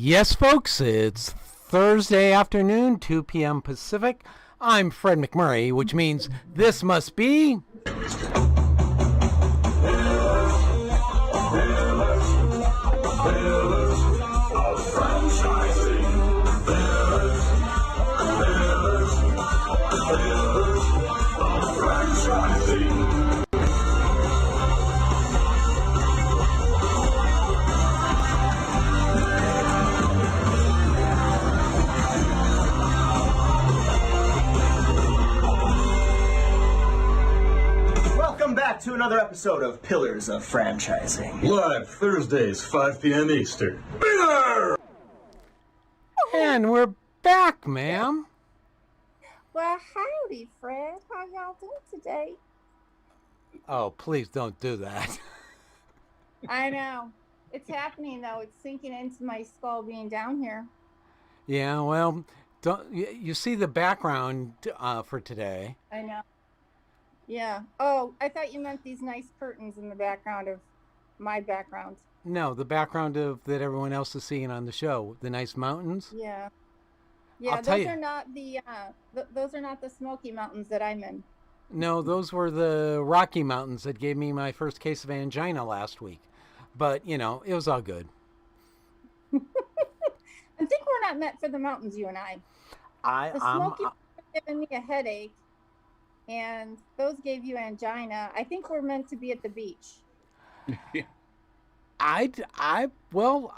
Yes, folks, it's Thursday afternoon, 2 p.m. Pacific. I'm Fred McMurray, which means this must be... To another episode of Pillars of Franchising. Live Thursdays, 5 p.m. Eastern. Be there! And we're back, ma'am. Well, howdy, Fred. How y'all doing today? Oh, please don't do that. I know. It's happening, though. It's sinking into my skull being down here. Yeah, well, you see the background for today. I know. Yeah. Oh, I thought you meant these nice curtains in the background of my background. No, the background of that everyone else is seeing on the show, the nice mountains. Yeah. Yeah, those are not the Smoky Mountains that I'm in. No, those were the Rocky Mountains that gave me my first case of angina last week. But, you know, it was all good. I think we're not meant for the mountains, you and I. The Smoky Mountains are giving me a headache. And those gave you angina. I think we're meant to be at the beach. Well,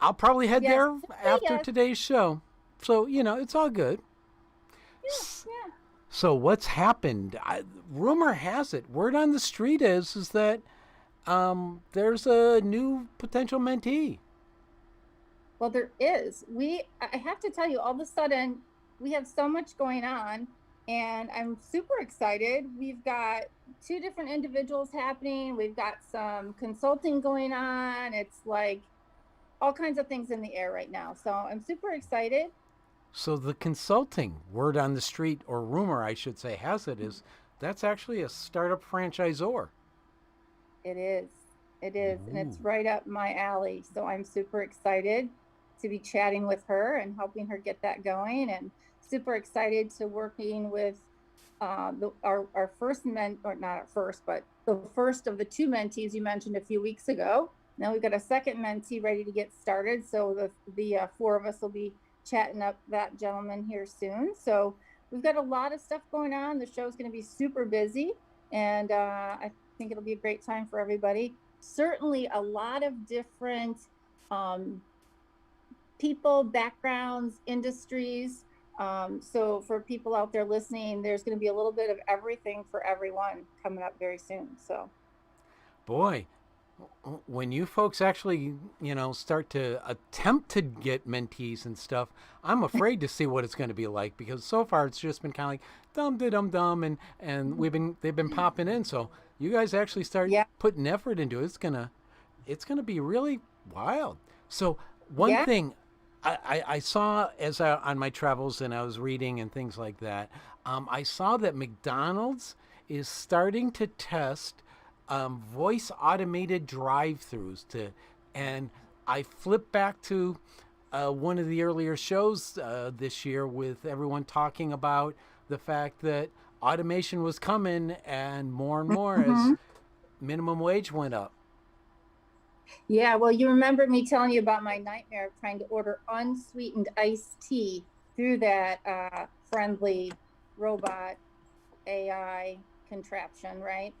I'll probably head there after today's show. So, you know, it's all good. Yeah. So what's happened? Rumor has it, word on the street is that there's a new potential mentee. Well, there is. I have to tell you, all of a sudden, we have so much going on. And I'm super excited. We've got 2 different individuals happening. We've got some consulting going on. It's like all kinds of things in the air right now. So I'm super excited. So the consulting, word on the street, or rumor, I should say, has it, is that's actually a startup franchisor. It is. It is. Ooh. And it's right up my alley. So I'm super excited to be chatting with her and helping her get that going. And super excited to working with our first but the first of the 2 mentees you mentioned a few weeks ago. Now we've got a second mentee ready to get started. So the 4 of us will be chatting up that gentleman here soon. So we've got a lot of stuff going on. The show's going to be super busy, and I think it'll be a great time for everybody. Certainly a lot of different people, backgrounds, industries. So for people out there listening, there's going to be a little bit of everything for everyone coming up very soon. So, boy, when you folks actually, you know, start to attempt to get mentees and stuff, I'm afraid to see what it's going to be like, because so far it's just been kind of like dum, and they've been popping in. So you guys actually start putting effort into it. It's gonna be really wild. So one thing I saw on my travels, and I was reading and things like that, I saw that McDonald's is starting to test voice automated drive-thrus and I flipped back to one of the earlier shows this year with everyone talking about the fact that automation was coming and more as minimum wage went up. Yeah, well, you remember me telling you about my nightmare of trying to order unsweetened iced tea through that friendly robot AI contraption, right?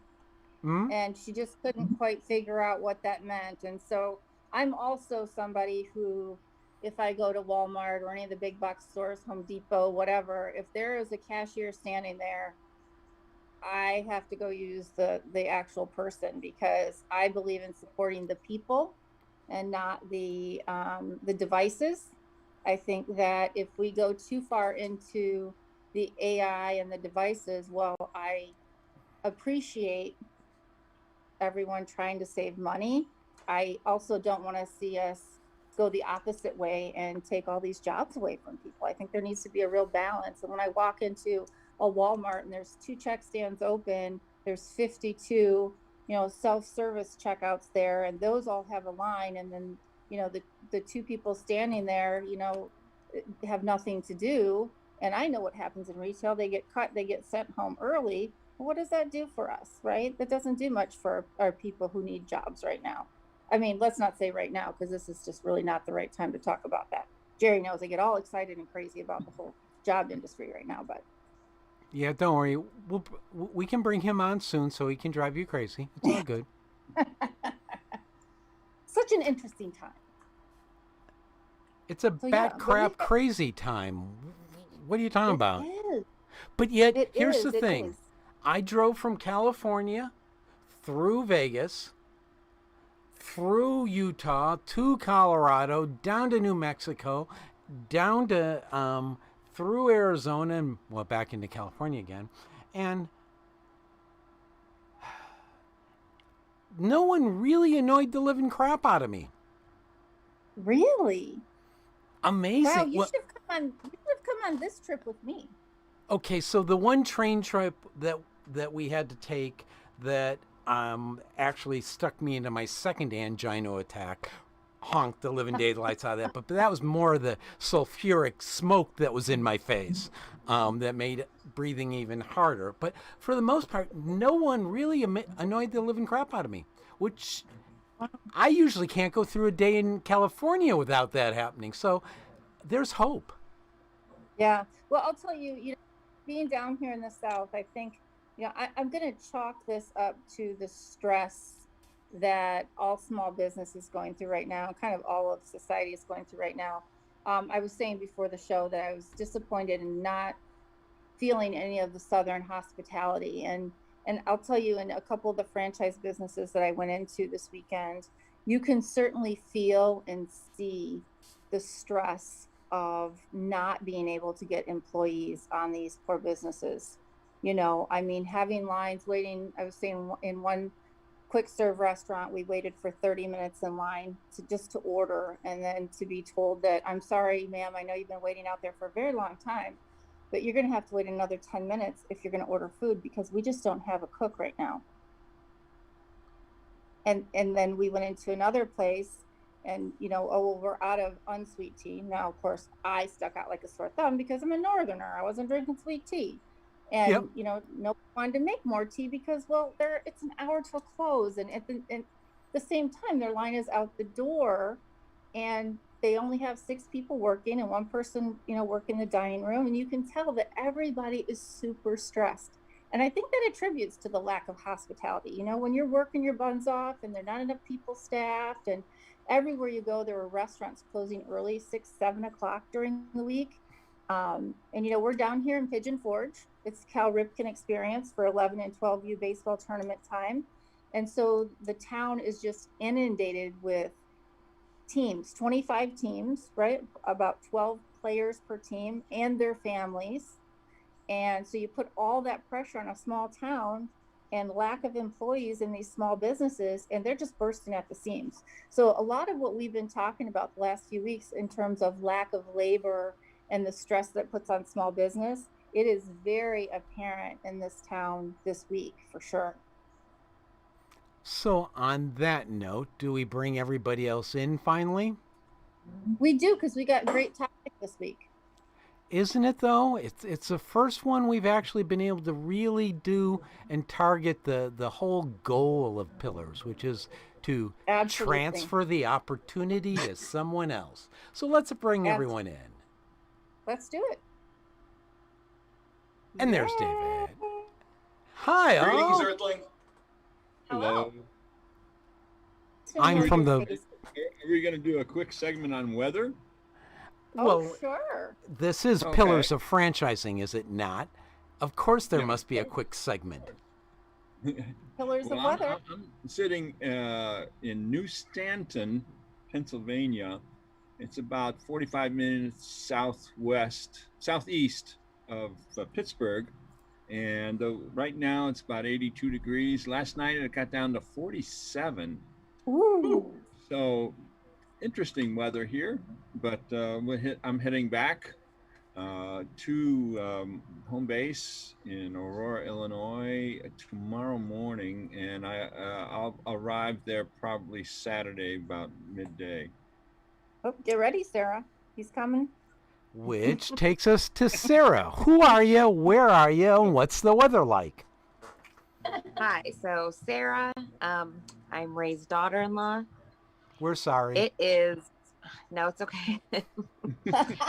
Mm-hmm. And she just couldn't quite figure out what that meant. And so I'm also somebody who, if I go to Walmart or any of the big box stores, Home Depot, whatever, if there is a cashier standing there, I have to go use the actual person, because I believe in supporting the people and not the devices. I think that if we go too far into the AI and the devices, well, I appreciate everyone trying to save money. I also don't want to see us go the opposite way and take all these jobs away from people. I think there needs to be a real balance. And when I walk into a Walmart and there's 2 check stands open, there's 52, self-service checkouts there, and those all have a line. And then, the two people standing there, you know, have nothing to do. And I know what happens in retail. They get cut, they get sent home early. What does that do for us, right? That doesn't do much for our people who need jobs right now. I mean, let's not say right now, because this is just really not the right time to talk about that. Jerry knows I get all excited and crazy about the whole job industry right now, but Yeah, don't worry. We can bring him on soon so he can drive you crazy. It's all good. such an interesting time. It's a So, bat yeah, crap crazy time. What are you talking about? It is. But yet, It here's is. the It thing. is. I drove from California through Vegas, through Utah, to Colorado, down to New Mexico, down to through Arizona, and well, back into California again. And no one really annoyed the living crap out of me. Really? Amazing. Wow, you Well, should have come on. You should have come on this trip with me. okay, so the one train trip that we had to take that actually stuck me into my second angina attack, honked the living daylights out of that. But that was more the sulfuric smoke that was in my face that made breathing even harder. But for the most part, no one really annoyed the living crap out of me, which I usually can't go through a day in California without that happening. So there's hope. Yeah. Well, I'll tell you, you know, being down here in the South, I think, you know, I'm going to chalk this up to the stress that all small business is going through right now, kind of all of society is going through right now. I was saying before the show that I was disappointed in not feeling any of the Southern hospitality. And I'll tell you, in a couple of the franchise businesses that I went into this weekend, you can certainly feel and see the stress of not being able to get employees on these poor businesses. You know, I mean, having lines waiting. I was saying in one quick serve restaurant, we waited for 30 minutes in line to order, and then to be told that, I'm sorry, ma'am, I know you've been waiting out there for a very long time, but you're going to have to wait another 10 minutes if you're going to order food, because we just don't have a cook right now. And then we went into another place, and, you know, oh, well, we're out of unsweet tea. Now, of course, I stuck out like a sore thumb because I'm a northerner. I wasn't drinking sweet tea. And, Yep. you know, nobody wanted to make more tea because, well, it's an hour till close. And at the same time, their line is out the door, and they only have 6 people working and one person, you know, working the dining room. And you can tell that everybody is super stressed. And I think that attributes to the lack of hospitality. You know, when you're working your buns off and there are not enough people staffed, and everywhere you go, there are restaurants closing early, 6, 7 o'clock during the week. And, you know, we're down here in Pigeon Forge. It's Cal Ripken experience for 11 and 12U baseball tournament time. And so the town is just inundated with teams, 25 teams, right? About 12 players per team and their families. And so you put all that pressure on a small town and lack of employees in these small businesses, and they're just bursting at the seams. So a lot of what we've been talking about the last few weeks in terms of lack of labor and the stress that puts on small business, it is very apparent in this town this week for sure. So on that note, do we bring everybody else in finally? We do, because we got great topic this week. Isn't it though? It's the first one we've actually been able to really do and target the whole goal of Pillars, which is to Absolutely. transfer the opportunity to someone else. So let's bring everyone in. Let's do it. And there's David. Hi, Greetings, all. Earthling. Hello. I'm from the. Are we going to do a quick segment on weather? Oh, Well, sure. this is Okay. Pillars of Franchising, is it not? Of course, there Yeah. must be a quick segment. Pillars of Well, weather. I'm sitting in New Stanton, Pennsylvania. It's about 45 minutes southeast of Pittsburgh. And right now it's about 82 degrees. Last night it got down to 47. Ooh. So interesting weather here, but I'm heading back to home base in Aurora, Illinois tomorrow morning, and I'll arrive there probably Saturday about midday. Oh, get ready, Sarah. He's coming. Which takes us to Sarah. Who are you? Where are you? And what's the weather like? Hi, so Sarah, I'm Ray's daughter-in-law. We're sorry. It is, no, it's okay. No,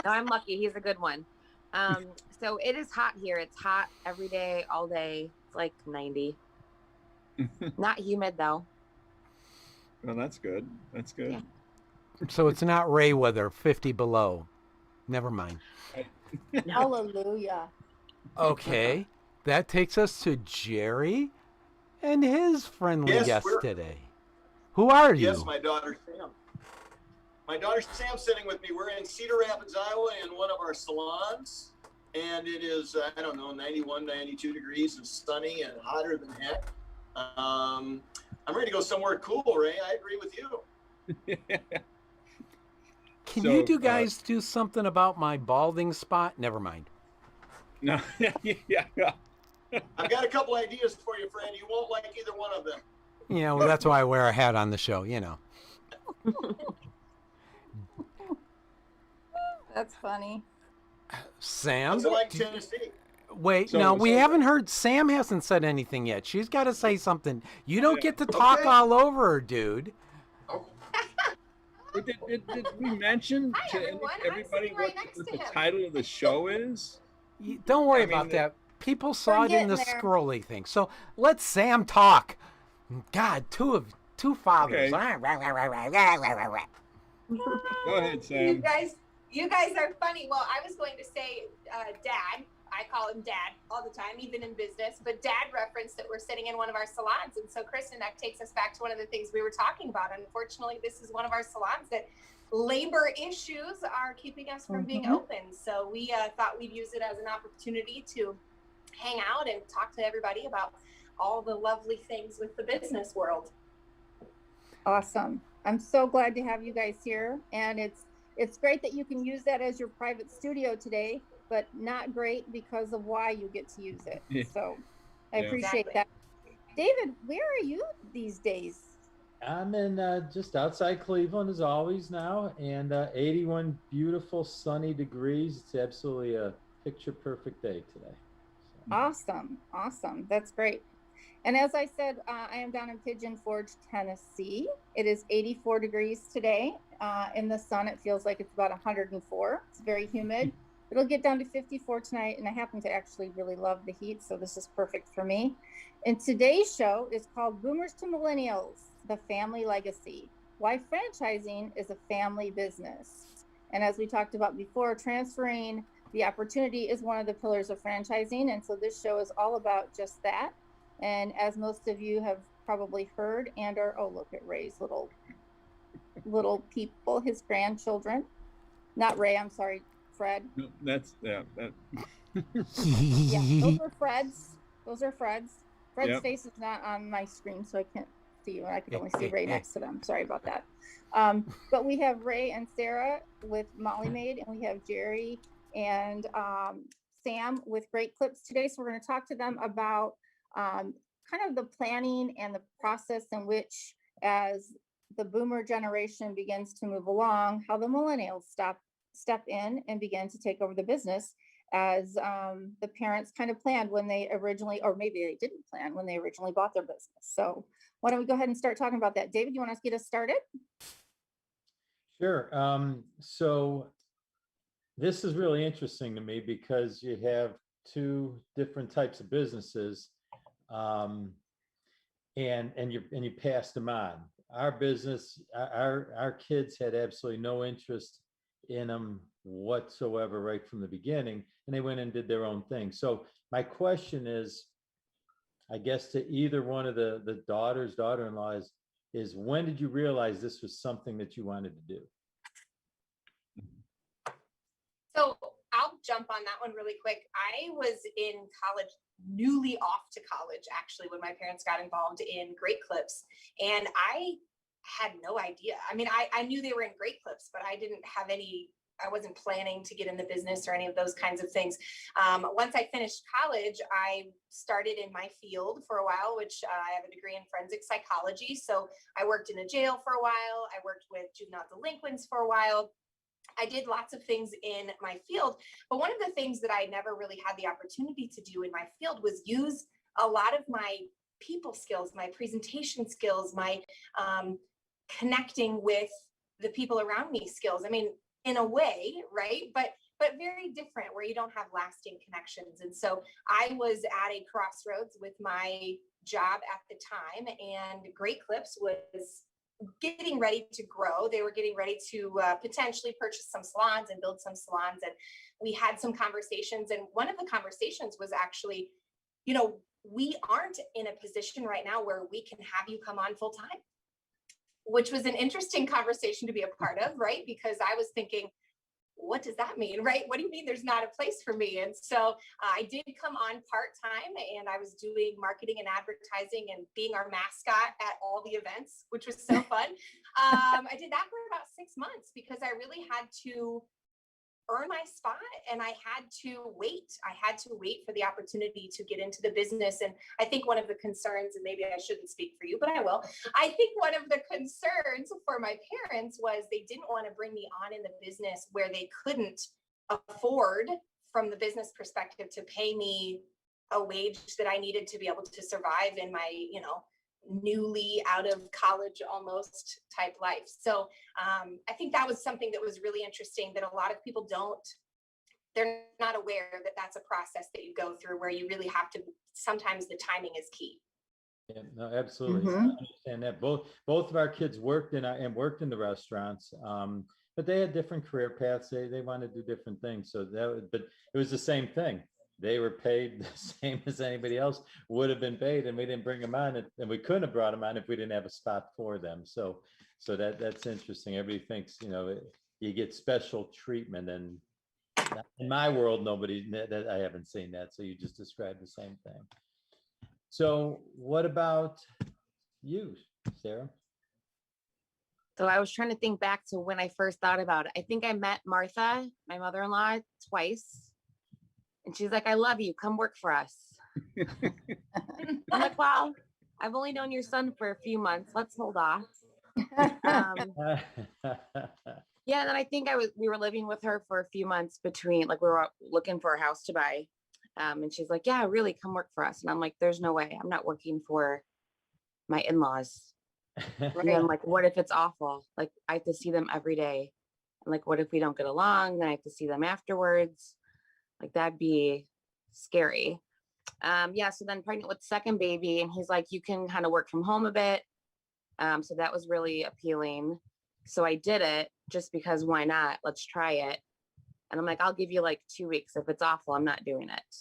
I'm lucky. He's a good one. So it is hot here. It's hot every day, all day. It's like 90. Not humid though. Well, that's good. That's good. Yeah. So it's not Ray weather, 50 below. Never mind. Hallelujah. Okay. That takes us to Jerry and his friendly Yes, guest we're- today. Who are you? Yes, my daughter Sam. My daughter Sam's sitting with me. We're in Cedar Rapids, Iowa, in one of our salons, and it is 91, 92 degrees and sunny and hotter than heck. I'm ready to go somewhere cool, Ray. I agree with you. Can So, you guys do something about my balding spot? Never mind. No, yeah. I've got a couple ideas for you, friend. You won't like either one of them. Yeah, well, that's why I wear a hat on the show, you know. That's funny. Sam? What's it like in Tennessee? Wait, So- no, we so- haven't heard. Sam hasn't said anything yet. She's got to say something. You don't get to talk Okay. all over her, dude. Did we mention Hi, to everyone. I'm everybody sitting right what next the to him. title of the show is? Don't worry I mean, about that. People saw We're it in the getting there. scrolly thing. So let Sam talk. God, two fathers. Okay. Go ahead, Sam. You guys are funny. Well, I was going to say Dad. I call him Dad all the time, even in business. But Dad referenced that we're sitting in one of our salons. And so, Kristin, that takes us back to one of the things we were talking about. Unfortunately, this is one of our salons that labor issues are keeping us from being open. So we thought we'd use it as an opportunity to hang out and talk to everybody about all the lovely things with the business world. Awesome. I'm so glad to have you guys here. And it's great that you can use that as your private studio today, but not great because of why you get to use it. Yeah. So I Yeah. appreciate that. David, where are you these days? I'm in just outside Cleveland as always now, and 81 beautiful sunny degrees. It's absolutely a picture perfect day today. So, Awesome. That's great. And as I said, I am down in Pigeon Forge, Tennessee. It is 84 degrees today. In the sun, it feels like it's about 104. It's very humid. It'll get down to 54 tonight, and I happen to actually really love the heat, so this is perfect for me. And today's show is called Boomers to Millennials, the Family Legacy, Why Franchising is a Family Business. And as we talked about before, transferring the opportunity is one of the pillars of franchising, and so this show is all about just that. And as most of you have probably heard look at Ray's little people, his grandchildren. Not Ray, I'm sorry, Fred. No, that's Yeah, those are Fred's. Fred's Yep. face is not on my screen, so I can't see you, and I can only see Ray next to them. Sorry about that. But we have Ray and Sarah with Molly Maid, and we have Jerry and Sam with great clips today. So we're going to talk to them about kind of the planning and the process in which, as the boomer generation begins to move along, how the millennials step in and begin to take over the business, as the parents kind of planned when they originally, or maybe they didn't plan when they originally bought their business. So why don't we go ahead and start talking about that? David, you want to get us started? sure. So this is really interesting to me because you have two different types of businesses, and you passed them on. Our business, our kids had absolutely no interest in them whatsoever right from the beginning, and they went and did their own thing. So my question is, I guess, to either one of the daughter-in-laws is when did you realize this was something that you wanted to do? So I'll jump on that one really quick. I was in college, newly off to college, actually, when my parents got involved in Great Clips. And I had no idea. I mean, I knew they were in Great Clips, but I didn't have any wasn't planning to get in the business or any of those kinds of things. Once I finished college, I started in my field for a while, which I have a degree in forensic psychology. So I worked in a jail for a while. I worked with juvenile delinquents for a while. I did lots of things in my field, but one of the things that I never really had the opportunity to do in my field was use a lot of my people skills, my presentation skills, my connecting with the people around me skills. I mean, in a way, right? But very different, where you don't have lasting connections. And so I was at a crossroads with my job at the time, and Great Clips was getting ready to grow. They were getting ready to potentially purchase some salons and build some salons. And we had some conversations. And one of the conversations was actually, you know, we aren't in a position right now where we can have you come on full time, which was an interesting conversation to be a part of, right? Because I was thinking, what does that mean, right? What do you mean there's not a place for me? And so I did come on part-time, and I was doing marketing and advertising and being our mascot at all the events, which was so fun. I did that for about 6 months because I really had to earn my spot, and I had to wait. I had to wait for the opportunity to get into the business. And I think one of the concerns, and maybe I shouldn't speak for you, but I will. I think one of the concerns for my parents was they didn't want to bring me on in the business where they couldn't afford, from the business perspective, to pay me a wage that I needed to be able to survive in my, you know, newly out of college almost type life. So I think that was something that was really interesting, that a lot of people they're not aware that that's a process that you go through, where you really have to, sometimes the timing is key. Yeah, no, absolutely. I understand that. Both of our kids worked in the restaurants, but they had different career paths. They wanted to do different things. So but it was the same thing. They were paid the same as anybody else would have been paid, and we didn't bring them on, and we couldn't have brought them on if we didn't have a spot for them. So that's interesting. Everybody thinks, you know, you get special treatment, and in my world, that I haven't seen that. So you just described the same thing. So what about you, Sarah? So I was trying to think back to when I first thought about it. I think I met Martha, my mother-in-law, twice. And she's like, I love you. Come work for us. I'm like, well, I've only known your son for a few months. Let's hold off. Yeah, and then I think we were living with her for a few months between, like, we were looking for a house to buy. And she's like, yeah, really, come work for us. And I'm like, there's no way. I'm not working for my in-laws. And I'm like, what if it's awful? Like, I have to see them every day. And like, what if we don't get along? Then I have to see them afterwards. Like, that'd be scary. Yeah. So then pregnant with second baby, and he's like, you can kind of work from home a bit. So that was really appealing. So I did it just because, why not? Let's try it. And I'm like, I'll give you like 2 weeks. If it's awful, I'm not doing it.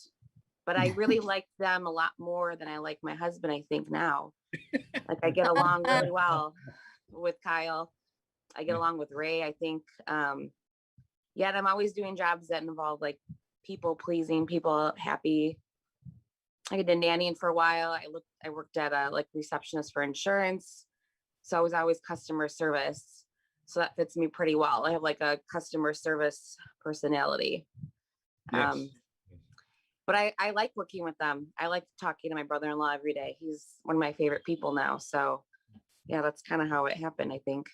But I really liked them a lot more than I like my husband, I think, now. Like, I get along really well with Kyle. I get along with Ray, I think. Yeah, and I'm always doing jobs that involve like people pleasing, people happy. I did nannying for a while. I worked at a like receptionist for insurance. So I was always customer service. So that fits me pretty well. I have like a customer service personality. Yes. But I like working with them. I like talking to my brother-in-law every day. He's one of my favorite people now. So yeah, that's kind of how it happened, I think.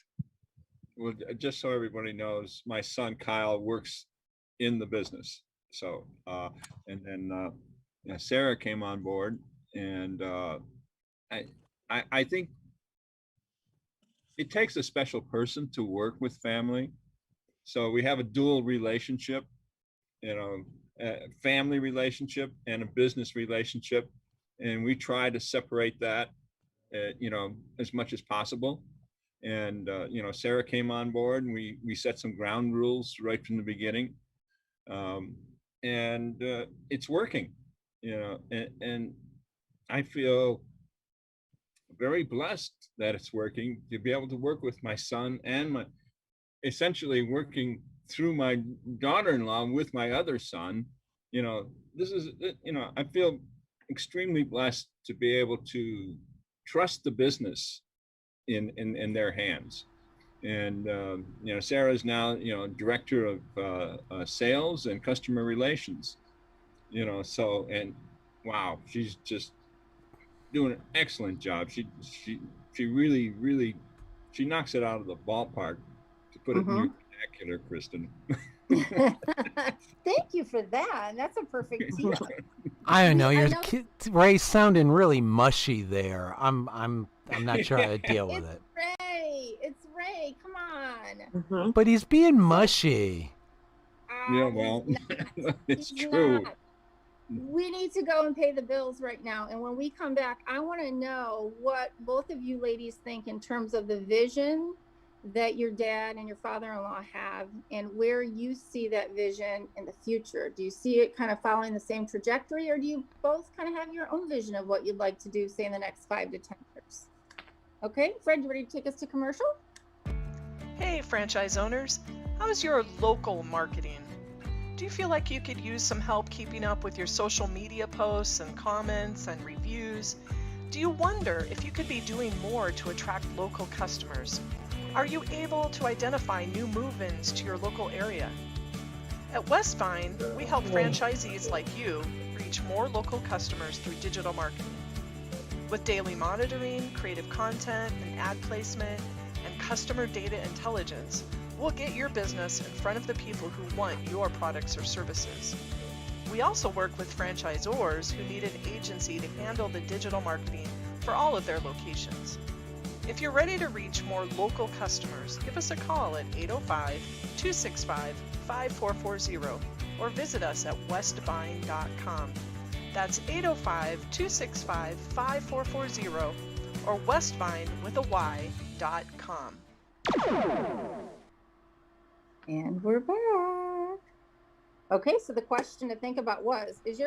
Well, just so everybody knows, my son Kyle works in the business. So, and then Sarah came on board, and I think it takes a special person to work with family. So we have a dual relationship, you know, a family relationship and a business relationship, and we try to separate that, you know, as much as possible. And you know, Sarah came on board, and we set some ground rules right from the beginning, and it's working, you know, and I feel very blessed that it's working, to be able to work with my son and essentially working through my daughter-in-law with my other son. You know, this is, you know, I feel extremely blessed to be able to trust the business in their hands. And, Sarah's now, director of sales and customer relations, so, and wow, she's just doing an excellent job. She really, really, she knocks it out of the ballpark, to put it in your vernacular, Kristin. Thank you for that. That's a perfect team. I don't know. Ray's sounding really mushy there. I'm not sure how to deal with it. It's Ray. Come on. But he's being mushy. Yeah, well, it's true. Not. We need to go and pay the bills right now. And when we come back, I want to know what both of you ladies think in terms of the vision that your dad and your father-in-law have, and where you see that vision in the future. Do you see it kind of following the same trajectory, or do you both kind of have your own vision of what you'd like to do, say, in the next 5 to 10 years? Okay, Fred, you ready to take us to commercial? Hey, franchise owners. How's your local marketing? Do you feel like you could use some help keeping up with your social media posts and comments and reviews? Do you wonder if you could be doing more to attract local customers? Are you able to identify new move-ins to your local area? At Westvyne, we help franchisees like you reach more local customers through digital marketing. With daily monitoring, creative content, and ad placement, and customer data intelligence, we'll get your business in front of the people who want your products or services. We also work with franchisors who need an agency to handle the digital marketing for all of their locations. If you're ready to reach more local customers, give us a call at 805-265-5440 or visit us at westvyne.com. That's 805-265-5440 or westvyne.com. And we're back. Okay, so the question to think about was, is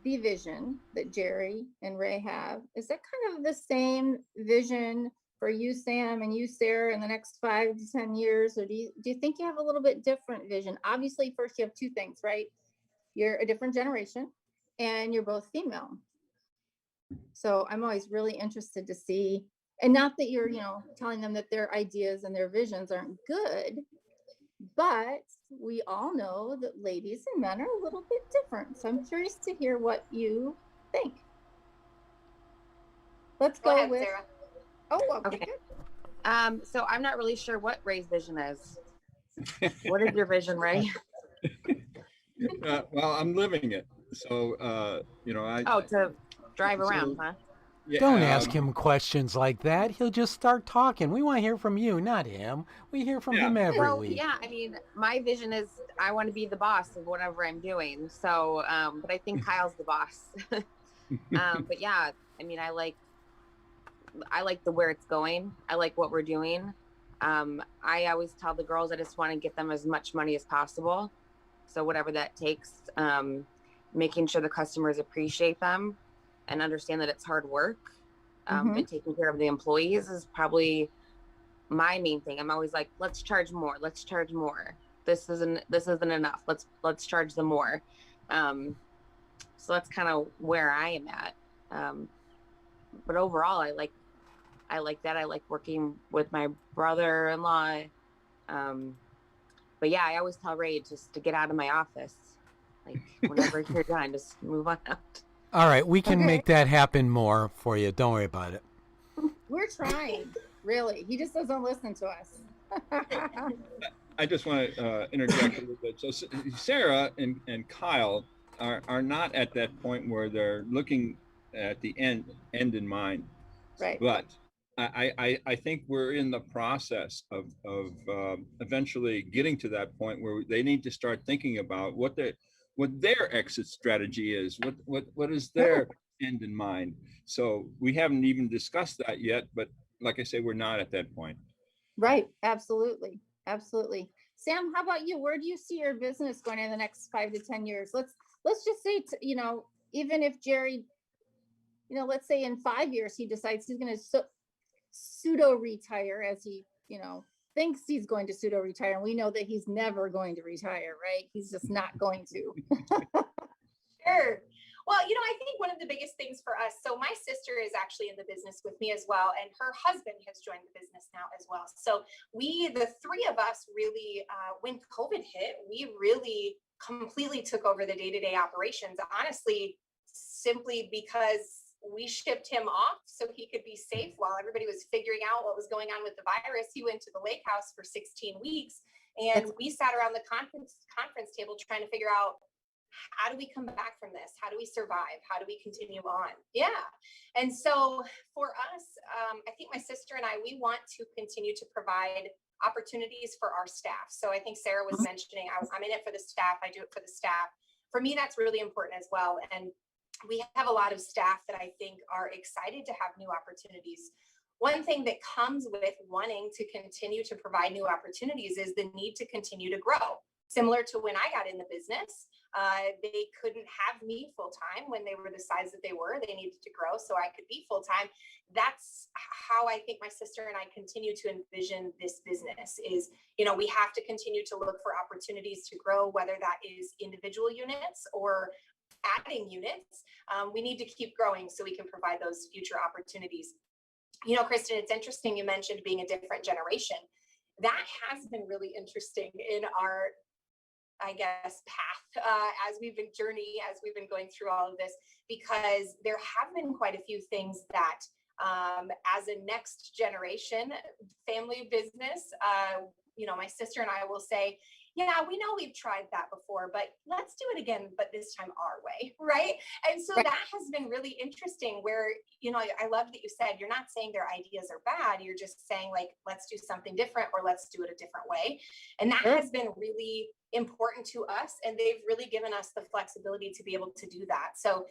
the vision that Jerry and Ray have, is that kind of the same vision for you, Sam, and you, Sarah, in the next 5 to 10 years? Or do you think you have a little bit different vision? Obviously, first you have two things, right? You're a different generation and you're both female. So I'm always really interested to see, and not that you're, telling them that their ideas and their visions aren't good, but we all know that ladies and men are a little bit different. So I'm curious to hear what you think. Let's go ahead, with Sarah. Oh, okay. Good. So I'm not really sure what Ray's vision is. What is your vision, Ray? Well, I'm living it. So, to drive around, huh? Yeah, Don't ask him questions like that. He'll just start talking. We want to hear from you, not him. We hear from him every week. Yeah, I mean, my vision is I want to be the boss of whatever I'm doing. So, but I think Kyle's the boss. But yeah, I mean, I like where it's going. I like what we're doing. I always tell the girls I just want to get them as much money as possible. So whatever that takes, making sure the customers appreciate them and understand that it's hard work, and taking care of the employees is probably my main thing. I'm always like, let's charge more. Let's charge more. This isn't enough. Let's charge them more. So that's kind of where I am at. But overall, I like that. I like working with my brother-in-law. But yeah, I always tell Ray just to get out of my office. Like whenever you're done, just move on out. All right, we can make that happen more for you. Don't worry about it. We're trying, really. He just doesn't listen to us. I just want to interject a little bit. So Sarah and Kyle are not at that point where they're looking at the end in mind. Right. But I think we're in the process of eventually getting to that point where they need to start thinking about what their exit strategy is, what is their end in mind. So we haven't even discussed that yet, but like I say, we're not at that point. Right. Absolutely. Sam, how about you? Where do you see your business going in the next 5 to 10 years? Let's just say, even if Jerry, let's say in 5 years, he decides he's going to pseudo retire, as he, thinks he's going to pseudo retire. And we know that he's never going to retire, right? He's just not going to. Sure. Well, I think one of the biggest things for us, so my sister is actually in the business with me as well, and her husband has joined the business now as well. So the three of us really, when COVID hit, we really completely took over the day-to-day operations, honestly, simply because we shipped him off so he could be safe while everybody was figuring out what was going on with the virus. He went to the lake house for 16 weeks, and we sat around the conference table trying to figure out, how do we come back from this? How do we survive? How do we continue on? Yeah. And so for us, I think my sister and I, we want to continue to provide opportunities for our staff. So I think Sarah was mentioning, I'm in it for the staff. I do it for the staff. For me, that's really important as well. And we have a lot of staff that I think are excited to have new opportunities. One thing that comes with wanting to continue to provide new opportunities is the need to continue to grow. Similar to when I got in the business, they couldn't have me full-time when they were the size that they were. They needed to grow so I could be full-time. That's how I think my sister and I continue to envision this business is, we have to continue to look for opportunities to grow, whether that is individual units or adding units. We need to keep growing so we can provide those future opportunities. Kristin, it's interesting you mentioned being a different generation. That has been really interesting in our, I guess, path as we've been going through all of this, because there have been quite a few things that as a next generation family business, my sister and I will say, yeah, we know we've tried that before, but let's do it again, but this time our way, right? And so that has been really interesting where, I love that you said, you're not saying their ideas are bad, you're just saying like, let's do something different or let's do it a different way. And that has been really important to us, and they've really given us the flexibility to be able to do that. So,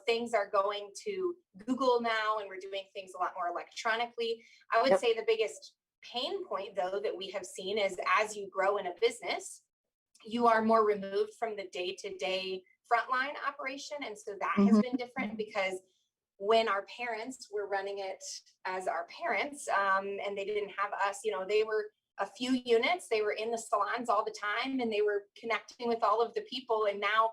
things are going to Google now, and we're doing things a lot more electronically. I would say the biggest pain point, though, that we have seen is as you grow in a business, you are more removed from the day-to-day frontline operation. And so that has been different, because when our parents were running it as our parents, and they didn't have us, they were a few units, they were in the salons all the time, and they were connecting with all of the people. And now,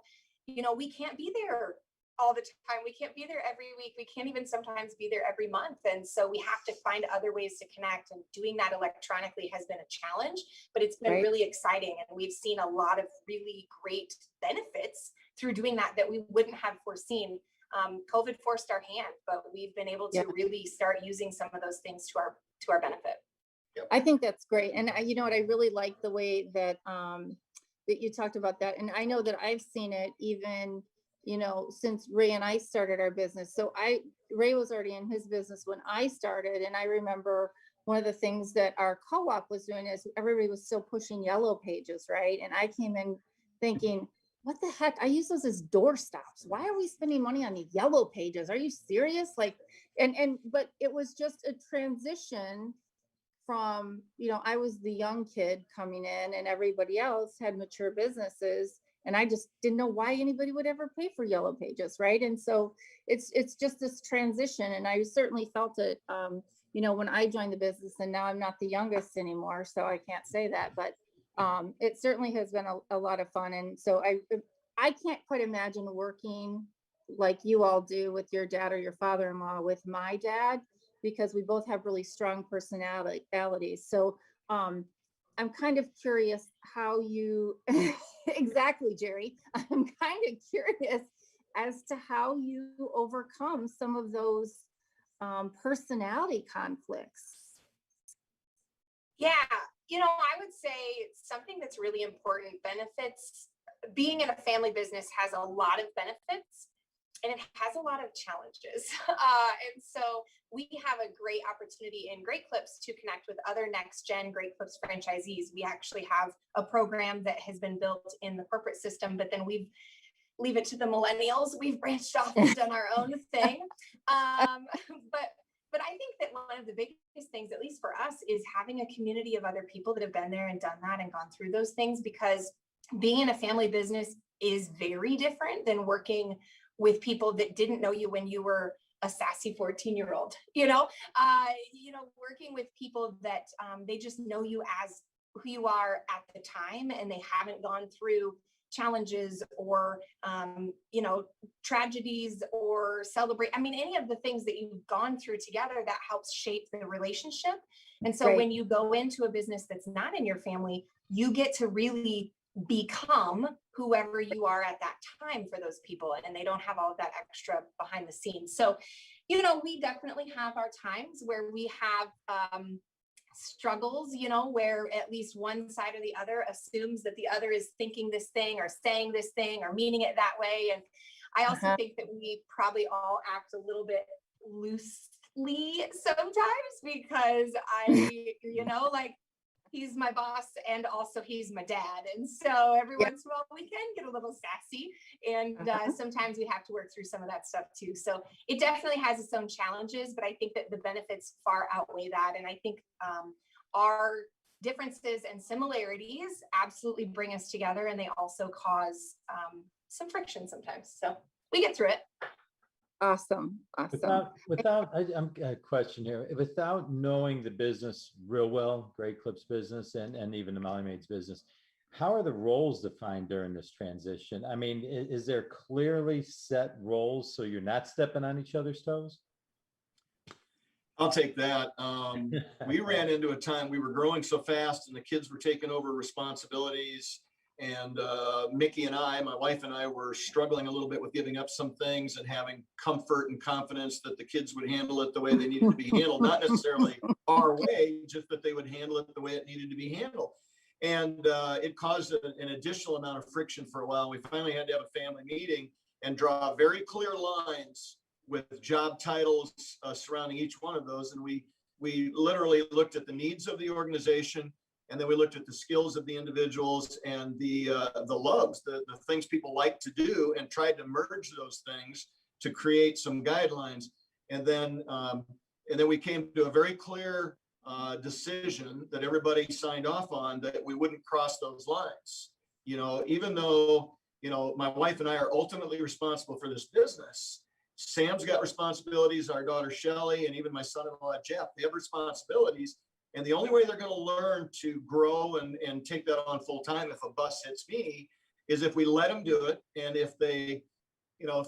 we can't be there all the time. We can't be there every week. We can't even sometimes be there every month. And so we have to find other ways to connect, and doing that electronically has been a challenge, but it's been really exciting. And we've seen a lot of really great benefits through doing that we wouldn't have foreseen. COVID forced our hand, but we've been able to really start using some of those things to our benefit. Yep. I think that's great. And I really like the way that, that you talked about that. And I know that I've seen it even, since Ray and I started our business. So Ray was already in his business when I started. And I remember one of the things that our co-op was doing is everybody was still pushing yellow pages, right? And I came in thinking, what the heck? I use those as door stops. Why are we spending money on the yellow pages? Are you serious? Like, but it was just a transition from, I was the young kid coming in, and everybody else had mature businesses. And I just didn't know why anybody would ever pay for yellow pages, right? And so it's just this transition. And I certainly felt it, when I joined the business, and now I'm not the youngest anymore, so I can't say that, but it certainly has been a lot of fun. And so I can't quite imagine working like you all do with your dad or your father-in-law with my dad, because we both have really strong personalities. So I'm kind of curious how you, exactly, Jerry, I'm kind of curious as to how you overcome some of those personality conflicts. Yeah, I would say something that's really important, benefits. Being in a family business has a lot of benefits, and it has a lot of challenges. And so we have a great opportunity in Great Clips to connect with other next gen Great Clips franchisees. We actually have a program that has been built in the corporate system, but then we leave it to the millennials. We've branched off and done our own thing. But I think that one of the biggest things, at least for us, is having a community of other people that have been there and done that and gone through those things, because being in a family business is very different than working with people that didn't know you when you were a sassy 14-year-old, working with people that they just know you as who you are at the time, and they haven't gone through challenges or, tragedies or celebrate. I mean, any of the things that you've gone through together that helps shape the relationship. And so Right. when you go into a business that's not in your family, you get to really become whoever you are at that time for those people, and they don't have all of that extra behind the scenes. So, we definitely have our times where we have struggles, where at least one side or the other assumes that the other is thinking this thing or saying this thing or meaning it that way. And I also think that we probably all act a little bit loosely sometimes, because he's my boss and also he's my dad. And so every once in a while we can get a little sassy, and sometimes we have to work through some of that stuff too. So it definitely has its own challenges, but I think that the benefits far outweigh that. And I think our differences and similarities absolutely bring us together, and they also cause some friction sometimes. So we get through it. Awesome. I'm a question here. Without knowing the business real well, Great Clips business and even the Molly Maid's business, how are the roles defined during this transition? I mean, is there clearly set roles so you're not stepping on each other's toes? I'll take that. We ran into a time we were growing so fast and the kids were taking over responsibilities. And Mickey and I, my wife and I, were struggling a little bit with giving up some things and having comfort and confidence that the kids would handle it the way they needed to be handled. Not necessarily our way, just that they would handle it the way it needed to be handled. And it caused an additional amount of friction for a while. We finally had to have a family meeting and draw very clear lines with job titles surrounding each one of those. And we literally looked at the needs of the organization, and then we looked at the skills of the individuals and the loves, the things people like to do, and tried to merge those things to create some guidelines. And then we came to a very clear decision that everybody signed off on, that we wouldn't cross those lines. Even though, my wife and I are ultimately responsible for this business, Sam's got responsibilities, our daughter Shelly, and even my son-in-law Jeff, they have responsibilities. And the only way they're going to learn to grow and take that on full time if a bus hits me is if we let them do it. And if they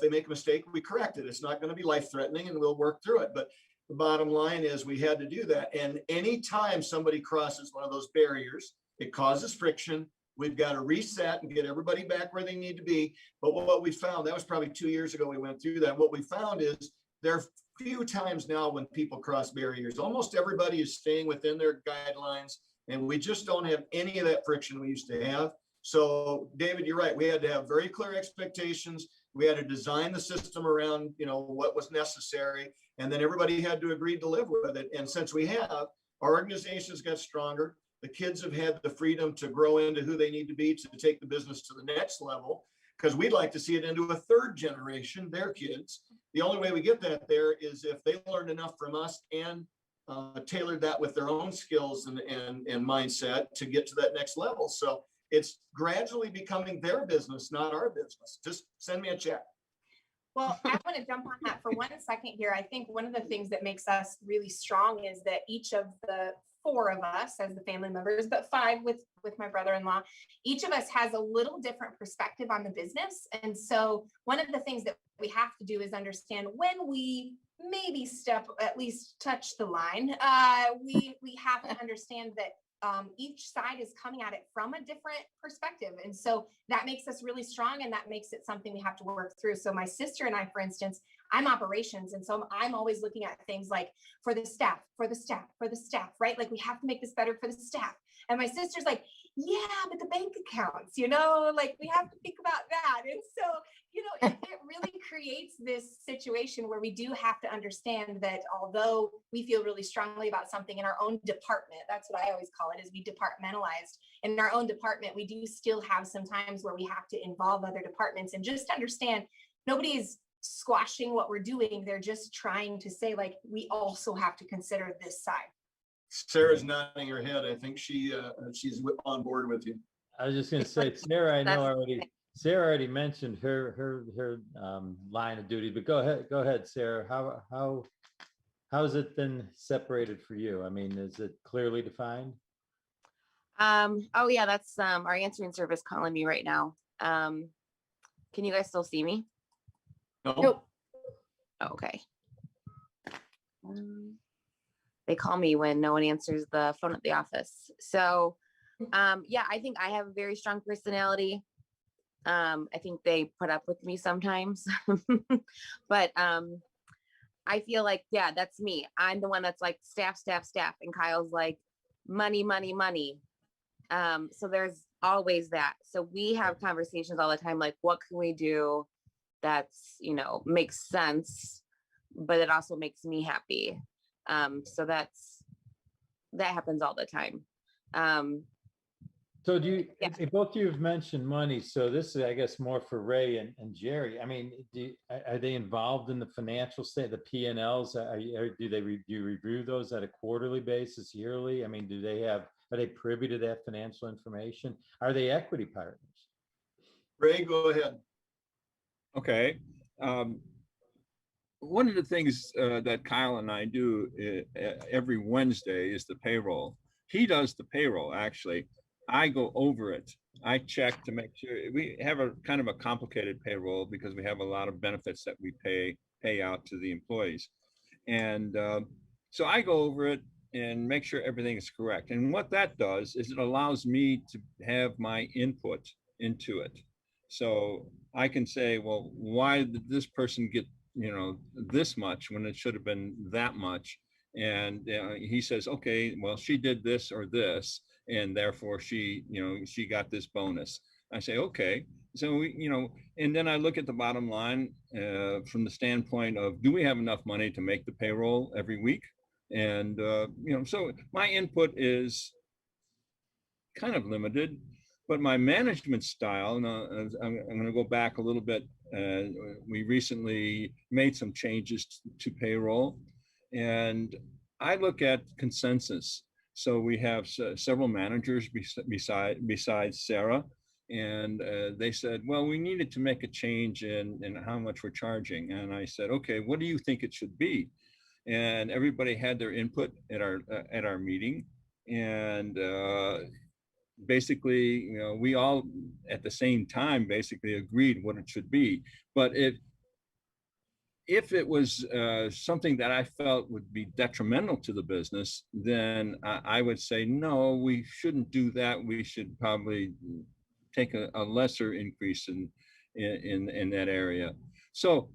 make a mistake, we correct it. It's not going to be life-threatening, and we'll work through it. But the bottom line is we had to do that. And anytime somebody crosses one of those barriers, it causes friction. We've got to reset and get everybody back where they need to be. But what we found, that was probably 2 years ago we went through that. What we found is there are few times now when people cross barriers. Almost everybody is staying within their guidelines, and we just don't have any of that friction we used to have. So David, you're right. We had to have very clear expectations. We had to design the system around, what was necessary, and then everybody had to agree to live with it. And since we have, our organizations got stronger. The kids have had the freedom to grow into who they need to be to take the business to the next level, because we'd like to see it into a third generation, their kids. The only way we get that there is if they learned enough from us and tailored that with their own skills and mindset to get to that next level. So it's gradually becoming their business, not our business. Just send me a check. Well, I want to jump on that for 1 second here. I think one of the things that makes us really strong is that each of the 4 of us as the family members, but 5 with my brother-in-law, each of us has a little different perspective on the business. And so one of the things that we have to do is understand when we maybe at least touch the line, we have to understand that each side is coming at it from a different perspective. And so that makes us really strong, and that makes it something we have to work through. So my sister and I, for instance, I'm operations. And so I'm always looking at things like for the staff, right? Like we have to make this better for the staff. And my sister's like, yeah, but the bank accounts, like we have to think about that. And so, it really creates this situation where we do have to understand that although we feel really strongly about something in our own department, that's what I always call it, is we departmentalized. In our own department, we do still have some times where we have to involve other departments, and just understand nobody's squashing what we're doing. They're just trying to say, like, we also have to consider this side. Sarah's nodding her head. I think she's on board with you. I was just going to say, Sarah, I know Sarah already mentioned her line of duty, but go ahead, Sarah. How has it been separated for you? I mean, is it clearly defined? Oh yeah, that's our answering service calling me right now. Can you guys still see me? Nope. Oh, okay. They call me when no one answers the phone at the office. So, yeah, I think I have a very strong personality. I think they put up with me sometimes, but I feel like, yeah, that's me. I'm the one that's like staff, and Kyle's like money, money, money. So there's always that. So we have conversations all the time, like, what can we do that's, you know, makes sense, but it also makes me happy. So that happens all the time. So do you, Yeah. both of you have mentioned money, so this is, I guess, more for Ray and Jerry. I mean, are they involved in the financial state, the P&Ls? Do you review those at a quarterly basis, yearly? I mean, are they privy to that financial information? Are they equity partners? Ray, go ahead. Okay. One of the things that Kyle and I do every Wednesday is the payroll. He does the payroll, actually. I go over it. I check to make sure. We have a kind of a complicated payroll because we have a lot of benefits that we pay out to the employees. And so I go over it and make sure everything is correct. And what that does is it allows me to have my input into it. So I can say, well, why did this person get, you know, this much when it should have been that much? And he says, okay, well, she did this or this, and therefore she, you know, she got this bonus. I say, okay. So we, you know, and then I look at the bottom line from the standpoint of, do we have enough money to make the payroll every week? And, you know, so my input is kind of limited, but my management style, and I'm going to go back a little bit. We recently made some changes to payroll, and I look at consensus. So we have several managers besides Sarah, and they said, well, we needed to make a change in how much we're charging. And I said, okay, what do you think it should be? And everybody had their input at our meeting, and basically, you know, we all at the same time basically agreed what it should be. But if it was something that I felt would be detrimental to the business, then I would say, no, we shouldn't do that. We should probably take a lesser increase in that area. So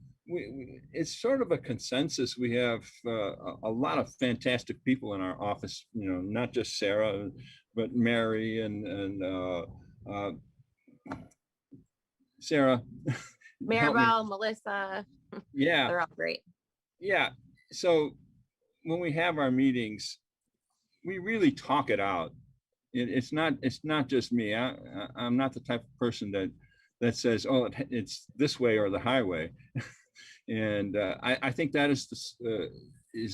it's sort of a consensus. We have a lot of fantastic people in our office, you know, not just Sarah, but Mary and Sarah. Maribel, Melissa. Yeah. They're all great. Yeah. So when we have our meetings, we really talk it out. It's not just me. I'm not the type of person that says, oh, it's this way or the highway. And I think that is